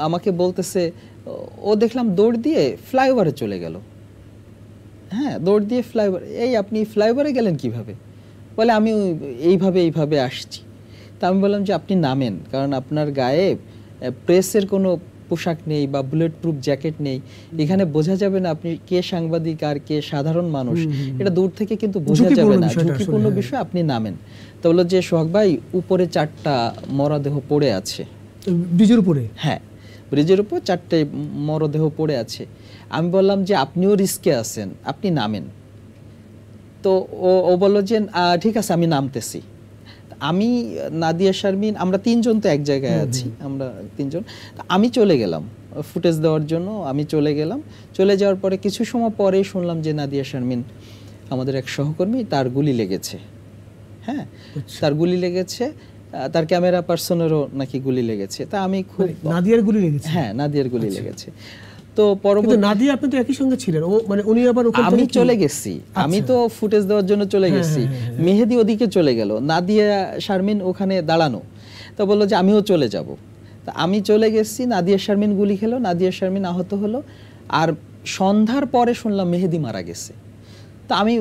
আমাকে বলতেছে, ও দেখলাম দৌড় দিয়ে ফ্লাইওভারে চলে গেল। হ্যাঁ, দৌড় দিয়ে ফ্লাইওভার। আপনি ফ্লাইওভারে গেলেন কিভাবে? বলে আমি এইভাবে আসছি। তা আমি বললাম যে আপনি নামেন, কারণ আপনার গায়ে প্রেসের কোনো পোশাক নেই বা বুলেট প্রুফ জ্যাকেট নেই, এখানে বোঝা যাবে না আপনি কে সাংবাদিক আর কে সাধারণ মানুষ, এটা দূর থেকে কিন্তু বোঝা যাবে না, ঝুঁকিপূর্ণ বিষয়, আপনি নামেন। তো বললো যে সোহাগ ভাই উপরে 4টা মরদেহ পড়ে আছে
ব্রিজের উপরে।
হ্যাঁ, ব্রিজের উপর 4টে মরদেহ পড়ে আছে। আমি বললাম যে আপনিও রিস্কে আছেন, আপনি নামেন। তো ও বললো যে ঠিক আছে আমি নামতেছি। আমি, নাদিয়া শারমিন, আমরা 3 জন তো এক জায়গায় আছি, আমরা 3 জন। আমি চলে গেলাম ফুটেজ দেওয়ার জন্য, চলে যাওয়ার পরে কিছু সময় পরে শুনলাম যে নাদিয়া শারমিন আমাদের এক সহকর্মী, তার গুলি লেগেছে। হ্যাঁ, তার গুলি লেগেছে, তার ক্যামেরা পার্সনেরও নাকি গুলি লেগেছে। তা আমি খুব,
নাদিয়ার গুলি লেগেছে?
হ্যাঁ, নাদিয়ার গুলি লেগেছে। তো পরবর্তী
নাদিয়া আপনি তো একই সঙ্গে ছিলেন, মানে উনি আবার ওখানে,
আমি চলে গেছি, আমি তো ফুটেজ দেওয়ার জন্য চলে গেছি, মেহেদি ওদিকে চলে গেল, নাদিয়া শারমিন ওখানে দাঁড়ানো। তো বললো যে আমিও চলে যাব। তা আমি চলে গেছি, নাদিয়া শারমিন গুলি খেলো, নাদিয়া শারমিন আহত হলো। আর সন্ধ্যার পরে শুনলাম মেহেদি মারা গেছে। তা আমি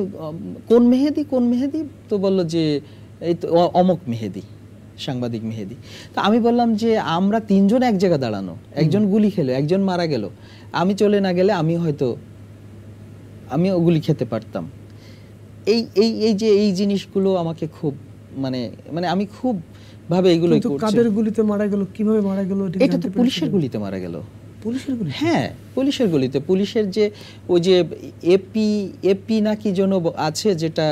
কোন মেহেদি? তো বললো যে এই তো অমক মেহেদি, সাংবাদিক মেহেদি। তা আমি বললাম যে আমরা 3 জন এক জায়গায় দাঁড়ানো, একজন গুলি খেলো, একজন মারা গেল, আমি চলে না গেলে আমিও গুলি খেতে পারতাম। এই জিনিসগুলো আমাকে খুব মানে আমি খুব ভাবে এগুলো করছি।
কাদের গুলিতে মারা গেল, কিভাবে মারা গেল?
এটা তো পুলিশের গুলিতে মারা গেল।
পুলিশের গুলি?
হ্যাঁ, পুলিশের গুলিতে। পুলিশের যে ওই যে এপি না কি যেন আছে, যেটা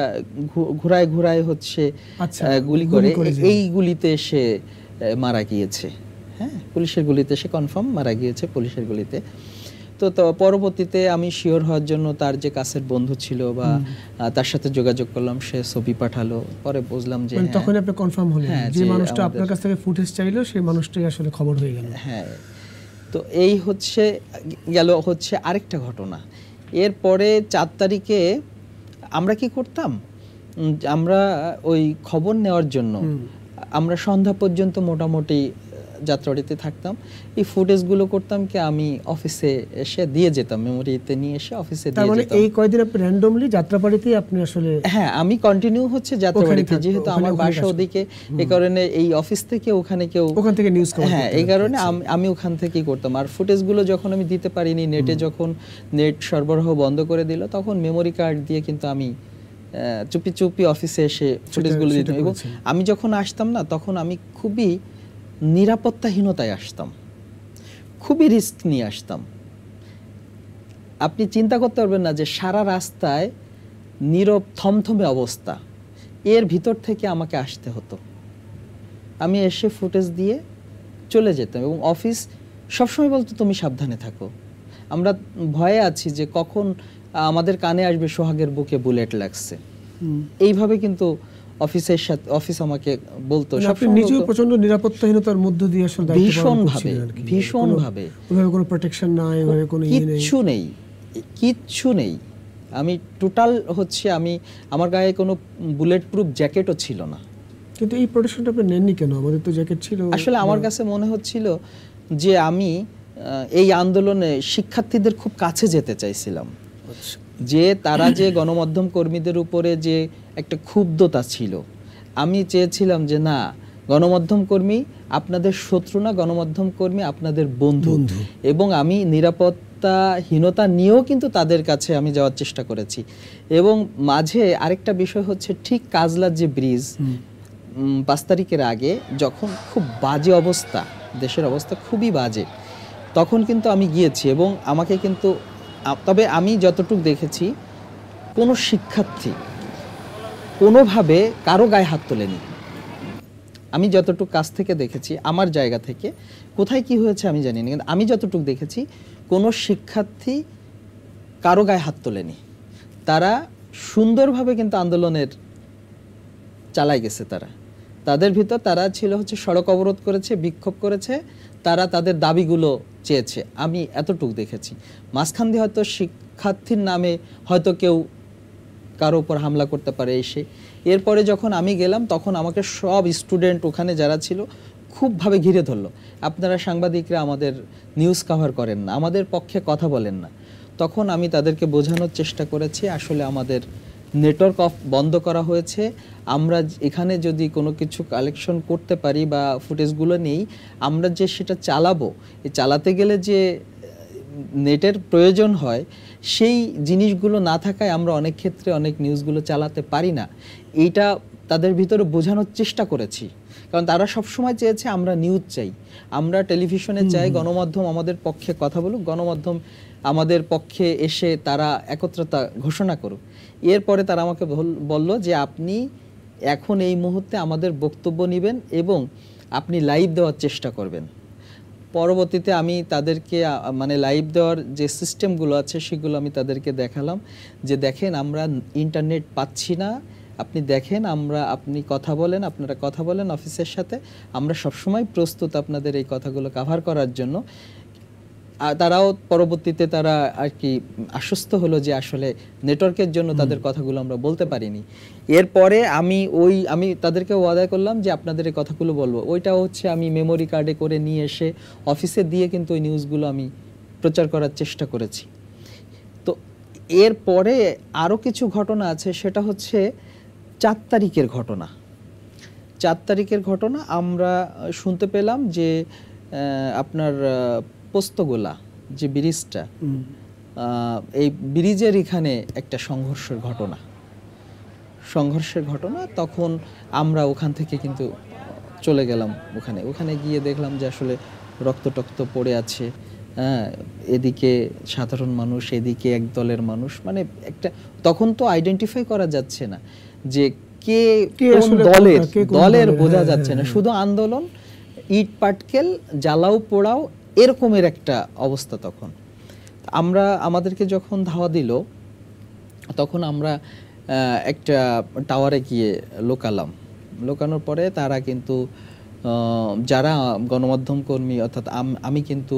ঘুরায় হচ্ছে গুলি করে, এই গুলিতে সে মারা গিয়েছে। হ্যাঁ, পুলিশের গুলিতে সে কনফার্ম মারা গিয়েছে, পুলিশের গুলিতে। তো পরবর্তীতে আমি শিওর হওয়ার জন্য তার যে কাছের বন্ধু ছিল বা তার সাথে যোগাযোগ করলাম, সে ছবি পাঠালো, পরে বুঝলাম যে
তখন আপনি কনফার্ম হলেন যে মানুষটা আপনার কাছ থেকে ফুটেজ চাইলো সেই মানুষটাই আসলে খবর হয়ে গেল।
হ্যাঁ, তো এই গেল আরেকটা ঘটনা। এরপরে 4 তারিখে আমরা কি করতাম, আমরা ওই খবর নেওয়ার জন্য আমরা সন্ধ্যা পর্যন্ত মোটামুটি যাত্রাবাড়িতে থাকতাম। এই ফুটেজগুলো করতাম কি আমি অফিসে এসে দিয়ে যেতাম, মেমোরিতে নিয়ে এসে অফিসে দিয়ে যেতাম।
মানে এই কয়দিন আপনি র্যান্ডমলি যাত্রাবাড়িতেই আপনি আসলে?
হ্যাঁ, আমি কন্টিনিউ যাত্রাবাড়িতে, যেহেতু আমার বাসা ওদিকে, এই কারণে এই অফিস থেকে ওখান থেকে নিউজ কভার। হ্যাঁ, এই কারণে আমি ওখান থেকেই করতাম। আর ফুটেজগুলো যখন আমি দিতে পারিনি, যখন নেট সরবরাহ বন্ধ করে দিল, তখন মেমোরি কার্ড দিয়ে কিন্তু আমি চুপি চুপি অফিসে এসে ফুটেজগুলো দিতাম। এবং আমি যখন আসতাম না, তখন আমি খুবই নিরাপত্তাহীনতায় আসতাম, খুবই রিস্ক নিয়ে আসতাম। আপনি চিন্তা করতে পারবেন না যে সারা রাস্তায় নীরব থমথমে অবস্থা, এর ভিতর থেকে আমাকে আসতে হতো। আমি এসে ফুটেজ দিয়ে চলে যেতাম এবং অফিস সবসময় বলতো তুমি সাবধানে থাকো, আমরা ভয়ে আছি যে কখন আমাদের কানে আসবে সোহাগের বুকে বুলেট লাগছে। এইভাবে কিন্তু অফিসের সাথে অফিস আমাকে বলতো।
আপনি নিজেও প্রচন্ড নিরাপত্তাহীনতার মধ্য দিয়ে আসলে
ভীষণ ভাবে
কোনো প্রোটেকশন নাই, কোনো
কিচ্ছু নেই। আমি টোটাল হচ্ছে আমার গায়ে কোনো বুলেট প্রুফ জ্যাকেটও ছিল না।
কিন্তু এই প্রোটেকশনটা আপনি নেননি কেন? আমাদের তো জ্যাকেট ছিল।
আসলে আমার কাছে মনে হচ্ছিল যে আমি এই আন্দোলনে শিক্ষার্থীদের খুব কাছে যেতে চাইছিলাম, যে তারা যে গণমাধ্যম কর্মীদের উপরে যে একটা ক্ষুব্ধতা ছিল, আমি চেয়েছিলাম যে না, গণমাধ্যম কর্মী আপনাদের শত্রু না, গণমাধ্যম কর্মী আপনাদের বন্ধু। এবং আমি নিরাপত্তাহীনতা নিয়েও কিন্তু তাদের কাছে আমি যাওয়ার চেষ্টা করেছি। এবং মাঝে আরেকটা বিষয় হচ্ছে, ঠিক কাজলার যে ব্রিজ 5 তারিখের আগে যখন খুব বাজে অবস্থা, দেশের অবস্থা খুবই বাজে, তখন কিন্তু আমি গিয়েছি এবং আমাকে কিন্তু, তবে আমি যতটুকু দেখেছি কোনো শিক্ষার্থী কোনোভাবে কারো গায়ে হাত তোলেনি। আমি যতটুকু কাছ থেকে দেখেছি, আমার জায়গা থেকে, কোথায় কি হয়েছে আমি জানি না, কিন্তু আমি যতটুকু দেখেছি কোনো শিক্ষার্থী কারো গায়ে হাত তোলেনি। তারা সুন্দরভাবে কিন্তু আন্দোলনের চালাই গেছে। তাদের ভিতর তারা ছিল হচ্ছে সড়ক অবরোধ করেছে, বিক্ষোভ করেছে, তারা তাদের দাবিগুলো চেয়েছে। আমি এতটুকু দেখেছি। মাঝখান দিয়ে হয়তো শিক্ষার্থীর নামে হয়তো কেউ কারো উপর হামলা করতে পারে এসে। এরপরে যখন আমি গেলাম তখন আমাকে সব স্টুডেন্ট ওখানে যারা ছিল খুবভাবে ঘিরে ধরলো। আপনারা সাংবাদিকরা আমাদের নিউজ কভার করেন না, আমাদের পক্ষে কথা বলেন না। তখন আমি তাদেরকে বোঝানোর চেষ্টা করেছি আসলে আমাদের নেটওয়ার্ক বন্ধ করা হয়েছে, আমরা এখানে যদি কোনো কিছু কালেকশন করতে পারি বা ফুটেজগুলো নেই, আমরা যে সেটা চালাবো, চালাতে গেলে যে নেটের প্রয়োজন হয়, সেই জিনিসগুলো না থাকায় আমরা অনেক ক্ষেত্রে অনেক নিউজগুলো চালাতে পারি না। এইটা তাদের ভিতরে বোঝানোর চেষ্টা করেছি, কারণ তারা সবসময় চেয়েছে আমরা নিউজ চাই, আমরা টেলিভিশনে চাই, গণমাধ্যম আমাদের পক্ষে কথা বলুক, গণমাধ্যম আমাদের পক্ষে এসে তারা একত্রতা ঘোষণা করুক। এরপরে তারা আমাকে বলল যে আপনি এখন এই মুহূর্তে আমাদের বক্তব্য নেবেন এবং আপনি লাইভ দেওয়ার চেষ্টা করবেন। পরবর্তীতে আমি তাদেরকে মানে লাইভ দেওয়ার যে সিস্টেমগুলো আছে সেগুলো আমি তাদেরকে দেখালাম, যে দেখেন আমরা ইন্টারনেট পাচ্ছি না, আপনি দেখেন আপনি কথা বলেন, আপনারা কথা বলেন অফিসের সাথে, আমরা সবসময় প্রস্তুত আপনাদের এই কথাগুলো কভার করার জন্য। তারাও পরবর্তীতে তারা আর কি আশ্বস্ত হলো যে আসলে নেটওয়ার্কের জন্য তাদের কথাগুলো আমরা বলতে পারিনি। এরপরে আমি তাদেরকে ওয়াদা করলাম যে আপনাদের এই কথাগুলো বলবো। ওইটা হচ্ছে আমি মেমোরি কার্ডে করে নিয়ে এসে অফিসে দিয়ে কিন্তু ওই নিউজগুলো আমি প্রচার করার চেষ্টা করেছি। তো এরপরে আরও কিছু ঘটনা আছে, সেটা হচ্ছে 4 তারিখের ঘটনা। 4 তারিখের ঘটনা আমরা শুনতে পেলাম যে আপনার পোস্তগোলা যে ব্রিজটা, এই ব্রিজের এখানে একটা সংঘর্ষের ঘটনা। তখন আমরা ওখান থেকে কিন্তু চলে গেলাম ওখানে গিয়ে দেখলাম যে আসলে রক্ত পড়ে আছে, এদিকে সাধারণ মানুষ, এদিকে এক দলের মানুষ, মানে একটা তখন তো আইডেন্টিফাই করা যাচ্ছে না যে কে কোন দলের বোঝা যাচ্ছে না, শুধু আন্দোলন, ইট পাটকেল জ্বালাও পোড়াও এরকমের একটা অবস্থা। তখন আমাদেরকে যখন ধাওয়া দিল তখন আমরা একটা টাওয়ারে গিয়ে লোকানোর পরে তারা কিন্তু যারা গণমাধ্যম কর্মী, অর্থাৎ আমি কিন্তু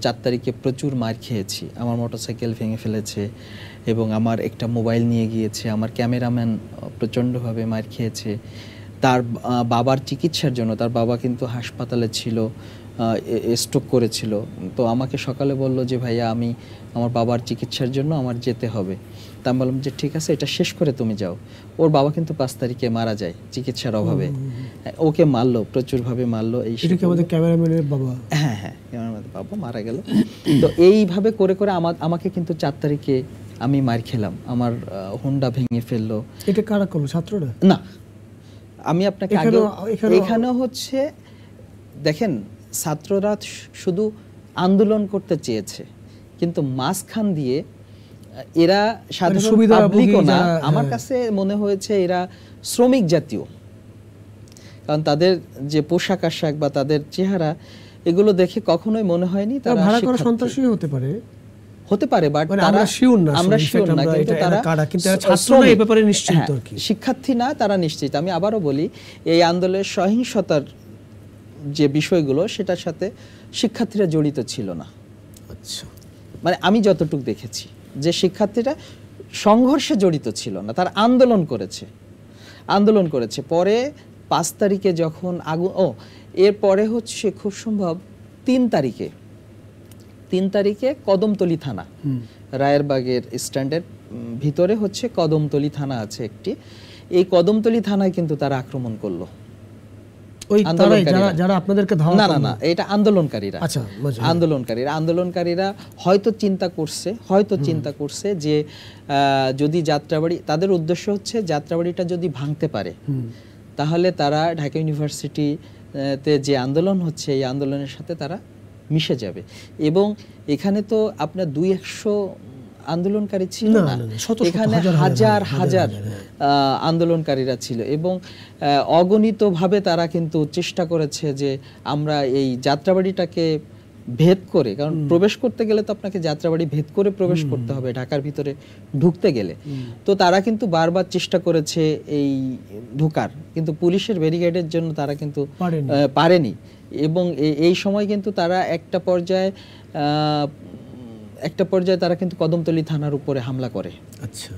4 তারিখে প্রচুর মার খেয়েছি। আমার মোটরসাইকেল ভেঙে ফেলেছে এবং আমার একটা মোবাইল নিয়ে গিয়েছে, আমার ক্যামেরাম্যান প্রচণ্ডভাবে মার খেয়েছে। তার বাবার চিকিৎসার জন্য, তার বাবা কিন্তু হাসপাতালে ছিল, স্ট্রোক করেছিল। তো আমাকে সকালে বলল যে ভাইয়া আমার বাবার চিকিৎসার জন্য আমার যেতে হবে। তা আমি বললাম যে ঠিক আছে, এটা শেষ করে তুমি যাও। ওর বাবা কিন্তু 5 তারিখে মারা যায় চিকিৎসার অভাবে। ওকে মারলো, প্রচুরভাবে মারলো।
আমাদের ক্যামেরাম্যানের বাবা,
হ্যাঁ ক্যামেরাম্যানের বাবা মারা গেল। তো এইভাবে করে আমাকে কিন্তু 4 তারিখে আমি মার খেলাম, আমার হোন্ডা ভেঙে ফেললো।
এটা কারা করলো? ছাত্ররা?
না, আমি আপনাকে এখানে হচ্ছে দেখেন, ছাত্ররা শুধু আন্দোলন করতে চেয়েছে, কিন্তু মাঝখান দিয়ে এরা সাধারণ পাবলিকও না, আমার কাছে মনে হয়েছে এরা শ্রমিক জাতীয়। কারণ তাদের যে পোশাক আশাক বা তাদের চেহারা, এগুলো দেখে কখনোই মনে হয়নি তারা
ভাড়া করা সন্ত্রাসী হতে পারে,
বাট আমরা শিওর না, কিন্তু তারা ছাত্র না, এই ব্যাপারে নিশ্চিত আর কি, শিক্ষার্থী না, তারা নিশ্চিত। আমি আবারও বলি, এই আন্দোলনের সহিংসতার যে বিষয়গুলো, সেটার সাথে শিক্ষার্থীরা জড়িত ছিল না।
আচ্ছা,
মানে আমি যতটুকু দেখেছি যে শিক্ষার্থীরা সংঘর্ষে জড়িত ছিল না, তারা আন্দোলন করেছে। পরে 5 তারিখে যখন এরপরে হচ্ছে খুব সম্ভব 3 তারিখে কদমতলী থানা, রায়েরবাগের স্ট্যান্ডের ভিতরে হচ্ছে কদমতলী থানা আছে একটি, এই কদমতলী থানায় কিন্তু তারা আক্রমণ করলো। যারা আপনাদেরকে না, এটা আন্দোলনকারীরা হয়তো চিন্তা করছে যে যদি যাত্রাবাড়ি, তাদের উদ্দেশ্য হচ্ছে যাত্রাবাড়িটা যদি ভাঙতে পারে, তাহলে তারা ঢাকা ইউনিভার্সিটিতে যে আন্দোলন হচ্ছে, এই আন্দোলনের সাথে তারা মিশে যাবে। এবং এখানে তো আপনার 200 আন্দোলনকারী ছিল না, এখানে হাজার আন্দোলনকারীরা ছিল। এবং অগণিতভাবে তারা কিন্তু চেষ্টা করেছে যে আমরা এই যাত্রাবাড়িটাকে ভেদ করে, কারণ প্রবেশ করতে গেলে তো আপনাকে যাত্রাবাড়ি ভেদ করে প্রবেশ করতে হবে ঢাকার ভিতরে ঢুকতে গেলে। তো তারা কিন্তু বারবার চেষ্টা করেছে এই ঢোকার, কিন্তু পুলিশের ব্যারিকেডের জন্য তারা কিন্তু পারেনি। এবং এই সময় কিন্তু তারা একটা পর্যায়ে তারা কিন্তু কদমতলী থানার উপরে হামলা করে।
আচ্ছা,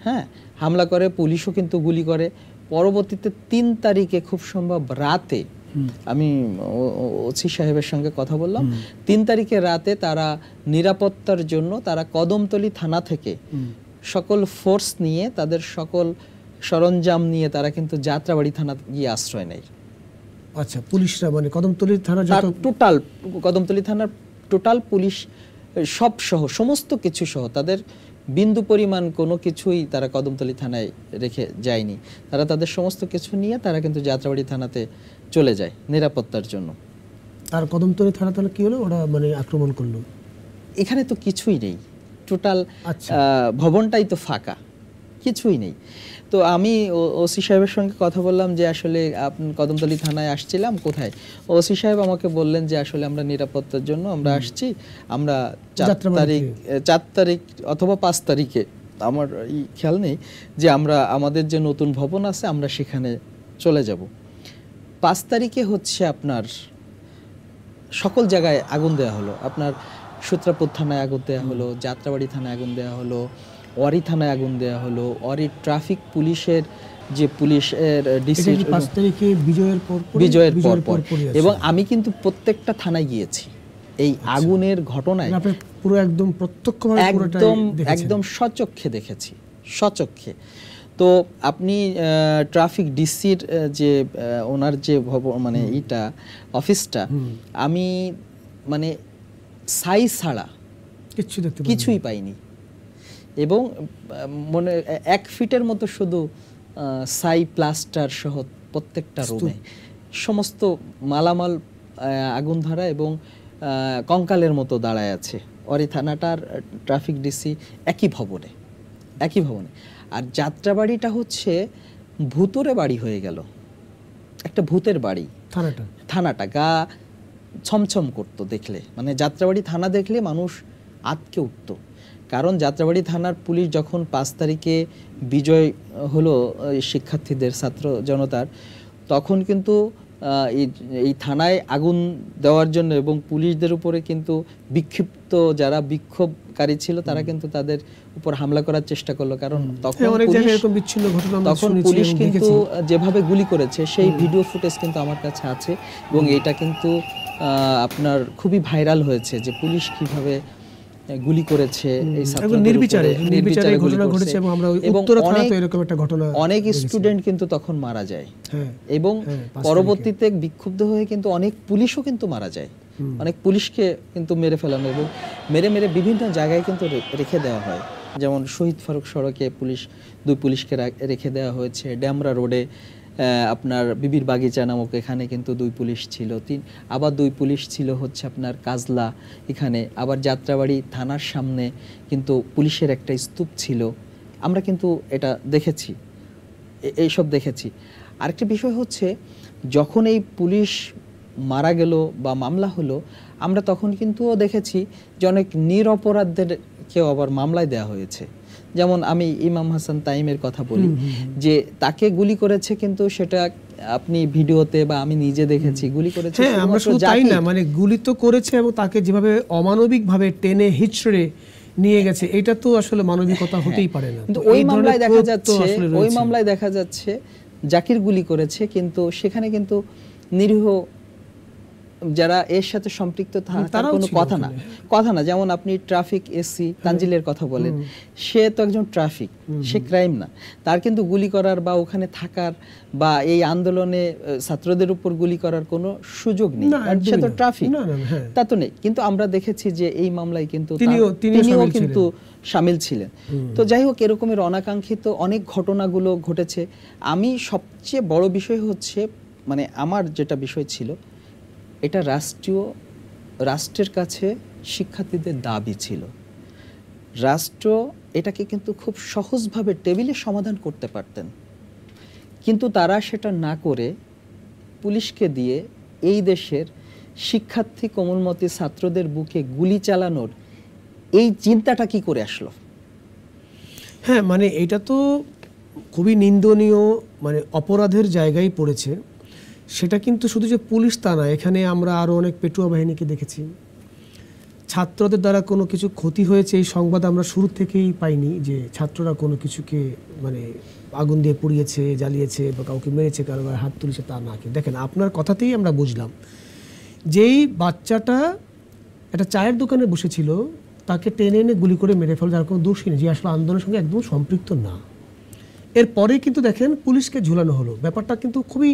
হ্যাঁ, হামলা করে, পুলিশও কিন্তু গুলি করে। পরবর্তীতে 3 তারিখে খুব সম্ভব রাতে, আমি ওসি সাহেবের সঙ্গে কথা বললাম, 3 তারিখে রাতে তারা নিরাপত্তার জন্য তারা কদমতলী থানা থেকে সকল ফোর্স নিয়ে, তাদের সকল সরঞ্জাম নিয়ে তারা কিন্তু যাত্রাবাড়ি থানা গিয়ে আশ্রয় নেয়।
আচ্ছা, পুলিশরা মানে কদমতলী থানা
কদমতলী থানার টোটাল পুলিশ সব সহ, সমস্ত কিছু সহ, তাদের বিন্দু পরিমাণ কোনো কিছুই তারা কদমতলী থানায় রেখে যায়নি। তারা তাদের সমস্ত কিছু নিয়ে তারা কিন্তু যাত্রাবাড়ি থানাতে চলে যায় নিরাপত্তার জন্য।
আর কদমতলী থানা তাহলে কি হলো? ওরা মানে আক্রমণ করলো?
এখানে তো কিছুই নেই, টোটাল ভবনটাই তো ফাঁকা, কিছুই নেই। তো আমি ওসি সাহেবের সঙ্গে কথা বললাম যে আসলে আপনি কদমতলী থানায় আসছিলাম, কোথায়? ওসি সাহেব আমাকে বললেন যে আসলে আমরা নিরাপত্তার জন্য আমরা আসছি, আমরা 4 তারিখ অথবা 5 তারিখে, আমার খেয়াল নেই, যে আমরা আমাদের যে নতুন ভবন আছে আমরা সেখানে চলে যাব। 5 তারিখে হচ্ছে আপনার সকল জায়গায় আগুন দেওয়া হলো। আপনার সূত্রাপুর থানায় আগুন দেওয়া হলো, যাত্রাবাড়ি থানায় আগুন দেওয়া হলো, ওয়ারি থানায় আগুন দেওয়া হলো। ওয়ারি ট্রাফিক পুলিশের যে পুলিশের ডিসি
5 তারিখে বিজয়ের পর।
এবং আমি কিন্তু প্রত্যেকটা থানায় গিয়েছি এই আগুনের ঘটনায়,
পুরো একদম প্রত্যক্ষভাবে
একদম সচক্ষে দেখেছি, সচক্ষে। তো আপনি ট্রাফিক ডিসির যে ওনার যে মানে এইটা অফিসটা, আমি মানে ছাই ছাড়া কিছুই পাইনি। এবং মনে 1 ফিটের মতো শুধু ছাই প্লাস্টার সহ প্রত্যেকটা রুমে সমস্ত মালামাল আগুন ধরা এবং কঙ্কালের মতো দাঁড়ায় আছে। ওই থানাটার ট্রাফিক ডিসি একই ভবনে। আর যাত্রাবাড়িটা হচ্ছে ভূতুরে বাড়ি হয়ে গেল, একটা ভূতের বাড়ি। থানাটা গা ছমছম করতো দেখলে, মানে যাত্রাবাড়ি থানা দেখলে মানুষ আতকে উঠতো। কারণ যাত্রাবাড়ি থানার পুলিশ যখন 5 তারিখে বিজয় হলো শিক্ষার্থীদের, ছাত্র জনতার, তখন কিন্তু এই থানায় আগুন দেওয়ার জন্য এবং পুলিশদের উপরে কিন্তু বিক্ষিপ্ত যারা বিক্ষোভকারী ছিল তারা কিন্তু তাদের উপর হামলা করার চেষ্টা করলো। কারণ তখন পুলিশ কিন্তু যেভাবে গুলি করেছে সেই ভিডিও ফুটেজ কিন্তু আমার কাছে আছে এবং এটা কিন্তু আপনার খুবই ভাইরাল হয়েছে যে পুলিশ কিভাবে গুলি করেছে এই নির্বিচারে ঘটনা ঘটেছে। এবং অনেক স্টুডেন্ট কিন্তু তখন মারা যায় এবং পরবর্তীতে বিক্ষুব্ধ হয়ে কিন্তু অনেক পুলিশও কিন্তু মারা যায়, অনেক পুলিশকে কিন্তু মেরে ফেলানো এবং মেরে বিভিন্ন জায়গায় কিন্তু রেখে দেওয়া হয়। যেমন শহীদ ফারুক সড়কে দুই পুলিশকে রেখে দেওয়া হয়েছে। ড্যামরা রোডে আপনার বিবির বাগিচা নামক এখানে কিন্তু 2 পুলিশ ছিল, আবার 2 পুলিশ ছিল হচ্ছে আপনার কাজলা এখানে, আবার যাত্রাবাড়ি থানার সামনে কিন্তু পুলিশের একটা স্তূপ ছিল। আমরা কিন্তু এটা দেখেছি, এইসব দেখেছি। আরেকটা বিষয় হচ্ছে, যখন এই পুলিশ মারা গেল বা মামলা হলো, আমরা তখন কিন্তু দেখেছি যে অনেক নিরপরাধদেরকেও আবার মামলায় দেওয়া হয়েছে। যেমন আমি ইমাম হাসান তাইমের কথা বলি, যে তাকে গুলি করেছে, কিন্তু সেটা আপনি ভিডিওতে বা আমি নিজে দেখেছি গুলি করেছে।
হ্যাঁ, আমরা শুধু তাই না, মানে গুলি তো করেছে এবং তাকে যেভাবে অমানবিক ভাবে টেনে হিচড়ে নিয়ে গেছে, এটা তো আসলে মানবিকতা হতেই পারে না।
কিন্তু ওই মামলায় দেখা যাচ্ছে জাকির গুলি করেছে, কিন্তু সেখানে কিন্তু নিরীহ যারা এর সাথে সম্পৃক্ত তার কোনো কথা না। যেমন আপনি ট্রাফিক এসি তানজিলের কথা বলেন, সে তো একজন ট্রাফিক, সে ক্রাইম না, তার কিন্তু গুলি করার বা ওখানে থাকার বা এই আন্দোলনে ছাত্রদের উপর গুলি করার কোনো সুযোগ নেই, সে তো ট্রাফিক, তা তো নেই। কিন্তু আমরা দেখেছি যে এই মামলায় কিন্তু তিনিও কিন্তু শামিল ছিলেন। তো যাই হোক, এরকমের অনাকাঙ্ক্ষিত অনেক ঘটনাগুলো ঘটেছে। আমি সবচেয়ে বড় বিষয় হচ্ছে, মানে আমার যেটা বিষয় ছিল, এটা রাষ্ট্রের কাছে শিক্ষার্থীদের দাবি ছিল। রাষ্ট্র এটাকে কিন্তু খুব সহজভাবে টেবিলে সমাধান করতে পারতেন, কিন্তু তারা সেটা না করে পুলিশকে দিয়ে এই দেশের শিক্ষার্থী কোমলমতি ছাত্রদের বুকে গুলি চালানোর এই চিন্তাটা কি করে আসলো?
হ্যাঁ, মানে এটা তো খুবই নিন্দনীয়, মানে অপরাধের জায়গায় পড়েছে। সেটা কিন্তু শুধু যে পুলিশ তা না, এখানে আমরা আরও অনেক পেটুয়া বাহিনীকে দেখেছি। ছাত্রদের দ্বারা কোনো কিছু ক্ষতি হয়েছে এই সংবাদ আমরা শুরু থেকেই পাইনি, যে ছাত্ররা কোনো কিছুকে মানে আগুন দিয়ে পুড়িয়েছে, জ্বালিয়েছে বা কাউকে মেরেছে, কারো গায়ে হাত তুলেছে, তা না। দেখেন, আপনার কথাতেই আমরা বুঝলাম যেই বাচ্চাটা একটা চায়ের দোকানে বসেছিল, তাকে টেনে এনে গুলি করে মেরে ফেল, যার কোনো দোষই নেই, যে আসলে আন্দোলনের সঙ্গে একদম সম্পৃক্ত না। এরপরে কিন্তু দেখেন পুলিশকে ঝুলানো হলো। ব্যাপারটা কিন্তু খুবই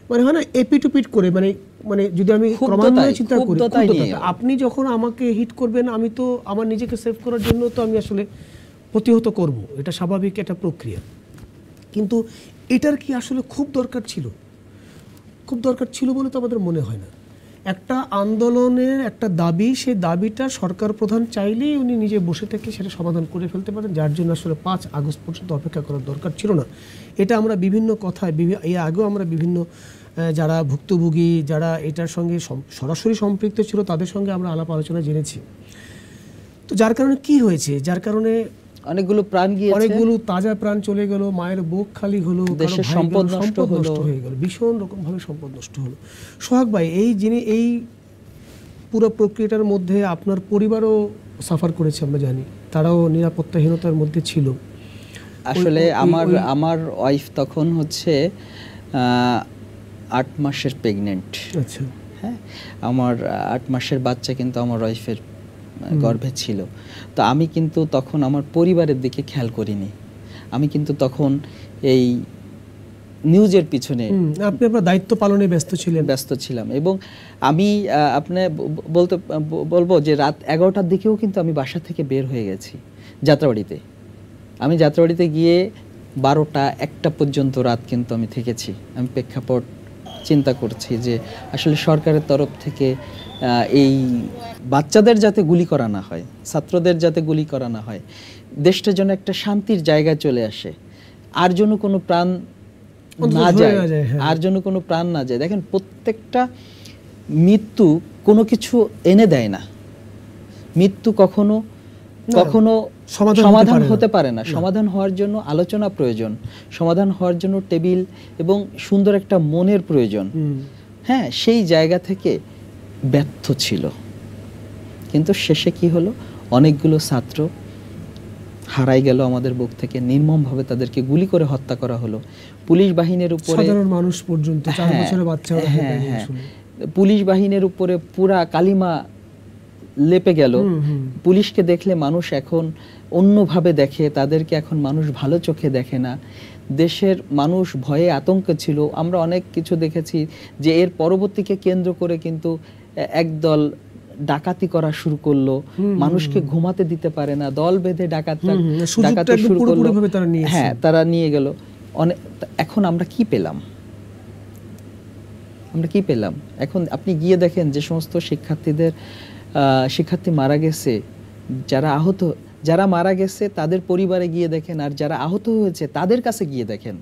মানে হয় না, এপিটুপিট করে, মানে মানে যদি আমি ক্রমান্বয়ে চিন্তা করি, আপনি যখন আমাকে হিট করবেন, আমি তো আমার নিজেকে সেভ করার জন্য তো আমি আসলে প্রতিহত করব, এটা স্বাভাবিক একটা প্রক্রিয়া। কিন্তু এটার কি আসলে খুব দরকার ছিল বলে তো আমাদের মনে হয় না। একটা আন্দোলনের একটা দাবি, সেই দাবিটা সরকার প্রধান চাইলেই উনি নিজে বসে থেকে সেটা সমাধান করে ফেলতে পারেন, যার জন্য আসলে 5 আগস্ট পর্যন্ত অপেক্ষা করার দরকার ছিল না। এটা আমরা বিভিন্ন কথায়, এর আগেও আমরা বিভিন্ন যারা ভুক্তভোগী, যারা এটার সঙ্গে সরাসরি সম্পৃক্ত ছিল, তাদের সঙ্গে আমরা আলাপ আলোচনা জেনেছি। তো যার কারণে কি হয়েছে, যার কারণে
অনেকগুলো প্রাণ গিয়েছে,
অনেকগুলো তাজা প্রাণ চলে গেল, মায়ের বুক খালি হলো,
দেশের সম্পদ নষ্ট
হয়ে গেল, ভীষণ রকমভাবে সম্পদ নষ্ট হলো। সোহাগ ভাই, এই পুরো প্রক্রিয়াটার মধ্যে আপনার পরিবারও সাফার করেছে, আমরা জানি, তারাও নিরাপত্তাহীনতার মধ্যে ছিল।
আসলে আমার ওয়াইফ তখন হচ্ছে 8 মাসের প্রেগনেন্ট।
আচ্ছা,
হ্যাঁ, আমার 8 মাসের বাচ্চা কিন্তু আমার ওয়াইফের গর্ভে ছিল। তো আমি কিন্তু তখন আমার পরিবারের দিকে খেয়াল করিনি। আমি কিন্তু তখন এই নিউজের পিছনে
আপনি আপনার দায়িত্ব পালনে ব্যস্ত
ছিলাম। এবং আমি বলবো যে রাত 11টার দিকেও কিন্তু আমি বাসা থেকে বের হয়ে গেছি যাত্রাবাড়িতে। আমি যাত্রাবাড়িতে গিয়ে 12টা 1টা পর্যন্ত রাত কিন্তু আমি থেকেছি। আমি প্রেক্ষাপট চিন্তা করছি যে আসলে সরকারের তরফ থেকে এই বাচ্চাদের যাতে গুলি করা না হয়, ছাত্রদের যাতে গুলি করা না হয়, দেশটা যেন একটা শান্তির জায়গায় চলে আসে, আর যেন কোনো প্রাণ না যায়। দেখেন, প্রত্যেকটা মৃত্যু কোনো কিছু এনে দেয় না। মৃত্যু কখনো সমাধান হতে পারে না। সমাধান হওয়ার জন্য আলোচনা প্রয়োজন, সমাধান হওয়ার জন্য টেবিল এবং সুন্দর একটা মনের প্রয়োজন। হ্যাঁ, সেই জায়গা থেকে ব্যর্থ ছিল। কিন্তু শেষে কি হলো, অনেকগুলো ছাত্র হারাই গেল আমাদের বুক থেকে, নির্মমভাবে তাদেরকে গুলি করে হত্যা করা হলো। পুলিশ বাহিনীর উপরে,
সাধারণ মানুষ পর্যন্ত, 4 বছরের বাচ্চারা,
পুলিশ বাহিনীর উপরে পুরা কালিমা লেপে গেল। পুলিশকে দেখলে মানুষ এখন অন্যভাবে দেখে, তাদেরকে এখন মানুষ ভালো চোখে দেখে না। দেশের মানুষ ভয়ে আতঙ্কে ছিল। আমরা অনেক কিছু দেখেছি যে এর পরবর্তীকে কেন্দ্র করে কিন্তু একদল ডাকাতি করা শুরু করলো, মানুষকে ঘুমাতে দিতে পারে না, দল বেঁধে ডাকাতি শুরু করলো। হ্যাঁ, তারা নিয়ে গেল অনেক। এখন আমরা কি পেলাম? এখন আপনি গিয়ে দেখেন যে সমস্ত শিক্ষার্থী মারা গেছে, যারা মারা গেছে তাদের পরিবারে গিয়ে দেখেন, আর যারা আহত হয়েছে তাদের কাছে গিয়ে দেখেন,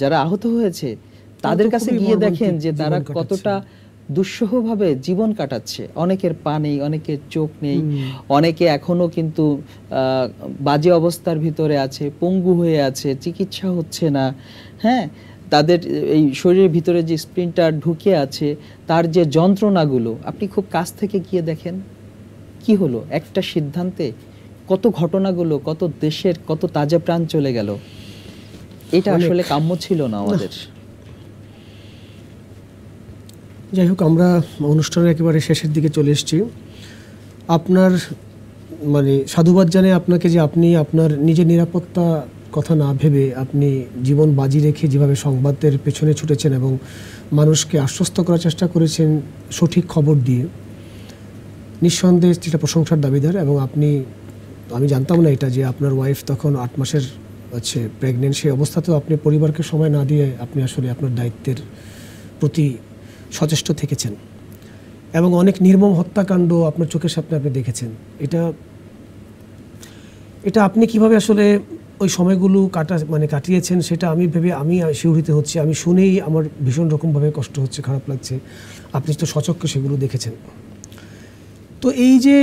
যারা আহত হয়েছে তাদের কাছে গিয়ে দেখেন যে তারা কতটা দুঃসহভাবে জীবন কাটাচ্ছে। অনেকের পা নেই, অনেকের চোখ নেই, অনেকে এখনো কিন্তু বাজে অবস্থার ভিতরে আছে, পঙ্গু হয়ে আছে, চিকিৎসা হচ্ছে না। হ্যাঁ, তাদের এই শরীরের ভিতরে যে স্প্লিন্টার ঢুকে আছে, তার যে যন্ত্রণাগুলো আপনি খুব কাছ থেকে গিয়ে দেখেন। কি হলো? একটা সিদ্ধান্তে কত ঘটনাগুলো, কত দেশের কত তাজা প্রাণ চলে গেল। এটা আসলে কাম্য ছিল না আমাদের।
যাই হোক, আমরা অনুষ্ঠানের একেবারে শেষের দিকে চলে এসেছি। আপনার সাধুবাদ জানাই আপনাকে যে আপনি আপনার নিজের নিরাপত্তা কথা না ভেবে আপনি জীবন বাজি রেখে যেভাবে সংবাদের পেছনে ছুটেছেন এবং মানুষকে আশ্বস্ত করার চেষ্টা করেছেন সঠিক খবর দিয়ে, নিঃসন্দেহে সেটা প্রশংসার দাবিদার। এবং আমি জানতাম না এটা, যে আপনার ওয়াইফ তখন 8 মাসের প্রেগনেন্ট, সেই অবস্থাতেও আপনি পরিবারকে সময় না দিয়ে আপনি আসলে আপনার দায়িত্বের প্রতি সচেষ্ট থেকেছেন এবং অনেক নির্মম হত্যাকাণ্ড আপনার চোখের সামনে আপনি দেখেছেন। এটা আপনি কিভাবে আসলে ওই সময়গুলো কাটিয়েছেন সেটা আমি শিহরিত হচ্ছে। আমি শুনেই আমার ভীষণ রকমভাবে কষ্ট হচ্ছে, খারাপ লাগছে। আপনি তো সচক্ষে সেগুলো দেখেছেন। তো এই যে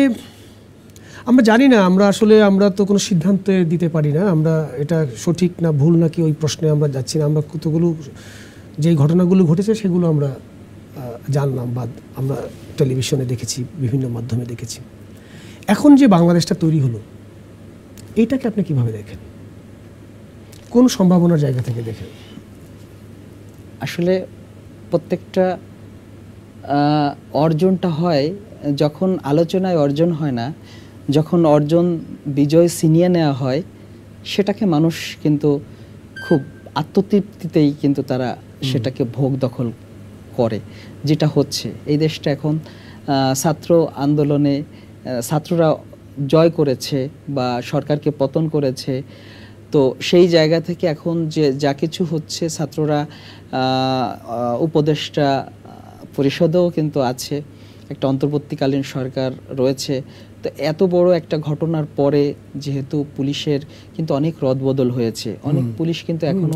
আমরা জানি না, আমরা তো কোনো সিদ্ধান্ত দিতে পারি না, আমরা এটা সঠিক না ভুল নাকি ওই প্রশ্নে আমরা যাচ্ছি না। আমরা কতগুলো যেই ঘটনাগুলো ঘটেছে সেগুলো আমরা জানলাম বা আমরা টেলিভিশনে দেখেছি, বিভিন্ন মাধ্যমে দেখেছি। এখন যে বাংলাদেশটা তৈরি হলো, এইটাকে আপনি কিভাবে দেখেন? কোন সম্ভাবনার জায়গা থেকে দেখেন?
আসলে প্রত্যেকটা অর্জনটা হয় যখন আলোচনায় অর্জন হয় না, যখন বিজয় ছিনিয়ে নেওয়া হয়, সেটাকে মানুষ কিন্তু খুব আত্মতৃপ্তিতেই কিন্তু তারা সেটাকে ভোগ দখল করে। যেটা হচ্ছে এই দেশটা এখন ছাত্র আন্দোলনে ছাত্ররা জয় করেছে বা সরকারকে পতন করেছে। তো সেই জায়গা থেকে এখন যে যা কিছু হচ্ছে, ছাত্ররা উপদেষ্টা পরিষদেও কিন্তু আছে, একটা অন্তর্বর্তীকালীন সরকার রয়েছে। তো এত বড় একটা ঘটনার পরে যেহেতু পুলিশের কিন্তু অনেক রদবদল হয়েছে, অনেক পুলিশ কিন্তু এখনো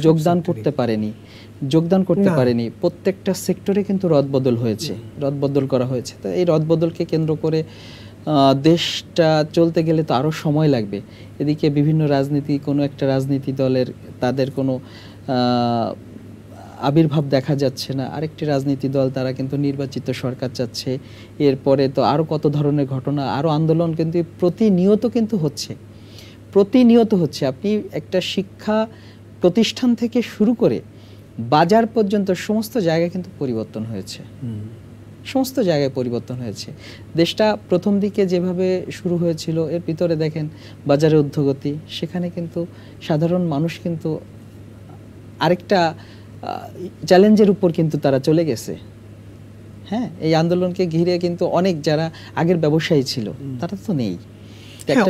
যোগদান করতে পারেনি। প্রত্যেকটা সেক্টরে কিন্তু রদবদল করা হয়েছে। তো এই রদবদলকে কেন্দ্র করে দেশটা চলতে গেলে তো আরো সময় লাগবে। এদিকে বিভিন্ন কোনো একটা রাজনীতি দলের তাদের কোনো আবির্ভাব দেখা যাচ্ছে না। আরেকটি রাজনীতি দল তারা কিন্তু নির্বাচিত সরকার চাচ্ছে। এরপরে তো আরো কত ধরনের ঘটনা, আরো আন্দোলন কিন্তু প্রতিনিয়ত হচ্ছে। আপনি একটা শিক্ষা প্রতিষ্ঠান থেকে শুরু করে বাজার পর্যন্ত সমস্ত জায়গায় কিন্তু পরিবর্তন হয়েছে। দেশটা প্রথম দিকে যেভাবে শুরু হয়েছিল, এর ভিতরে দেখেন বাজারের ঊর্ধ্বগতি, সেখানে কিন্তু সাধারণ মানুষ কিন্তু আরেকটা চ্যালেঞ্জের উপর কিন্তু তারা চলে গেছে। হ্যাঁ, এই আন্দোলনকে ঘিরে কিন্তু অনেক যারা আগের ব্যবসায়ী ছিল তারা তো নেই।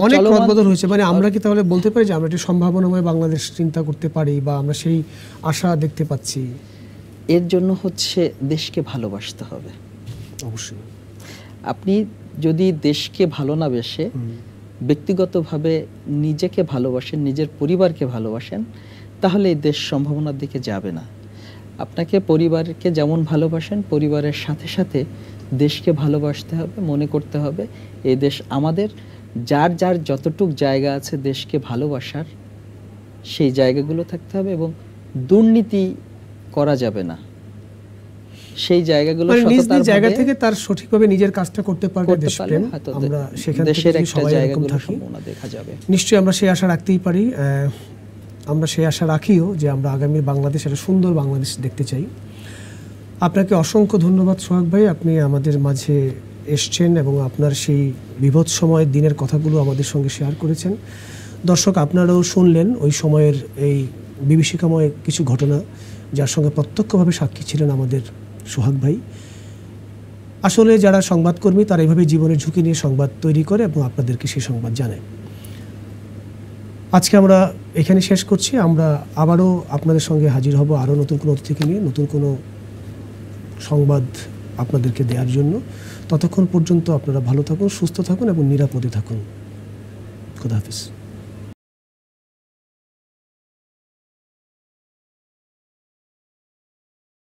অনেক রদবদল হয়েছে। আমরা কি তাহলে বলতে পারি যে আমরা একটি সম্ভাবনাময় বাংলাদেশ চিন্তা করতে পারি বা আমরা সেই আশা দেখতে পাচ্ছি?
এর জন্য দেশকে ভালোবাসতে হবে।
অবশ্যই
আপনি যদি দেশকে ভালো না বেসে ব্যক্তিগতভাবে নিজেকে ভালোবাসেন, নিজের পরিবারকে ভালোবাসেন, তাহলে এই দেশ সম্ভাবনার দিকে যাবে না। আপনাকে পরিবারকে যেমন ভালোবাসেন, পরিবারের সাথে সাথে দেশকে ভালোবাসতে হবে। মনে করতে হবে এই দেশ আমাদের, যার যার যতটুক জায়গা আছে দেশকে ভালোবাসার, সেই জায়গাগুলো থাকতে হবে এবং দুর্নীতি করা যাবে না। সেই জায়গাগুলো
জায়গা থেকে তার সঠিকভাবে নিজের কাজটা করতে পারবে দেশপ্রেম, আমরা সেখান থেকে সবাই এরকম থাকি,
দেখা যাবে।
নিশ্চয়ই আমরা সেই আশা রাখতেই পারি। আমরা সেই আশা রাখিও যে আমরা আগামী বাংলাদেশ, একটা সুন্দর বাংলাদেশ দেখতে চাই। আপনাকে অসংখ্য ধন্যবাদ সোহাগ ভাই, আপনি আমাদের মাঝে এসছেন এবং আপনার সেই বিভৎসময়ের দিনের কথাগুলো আমাদের সঙ্গে শেয়ার করেছেন। দর্শক, আপনারাও শুনলেন ওই সময়ের এই বিভীষিকাময় কিছু ঘটনা, যার সঙ্গে প্রত্যক্ষভাবে সাক্ষী ছিলেন আমাদের সোহাগ ভাই। আসলে যারা সংবাদকর্মী তারা এভাবে জীবনের ঝুঁকি নিয়ে সংবাদ তৈরি করে এবং আপনাদেরকে সেই সংবাদ জানায়। আজকে আমরা এখানে শেষ করছি। আমরা আবারও আপনাদের সঙ্গে হাজির হব আরও নতুন কোনো অতিথিকে নিয়ে, নতুন কোনো সংবাদ আপনাদেরকে দেওয়ার জন্য। ততক্ষণ পর্যন্ত আপনারা ভালো থাকুন, সুস্থ থাকুন এবং নিরাপদে থাকুন। খোদা হাফেজ।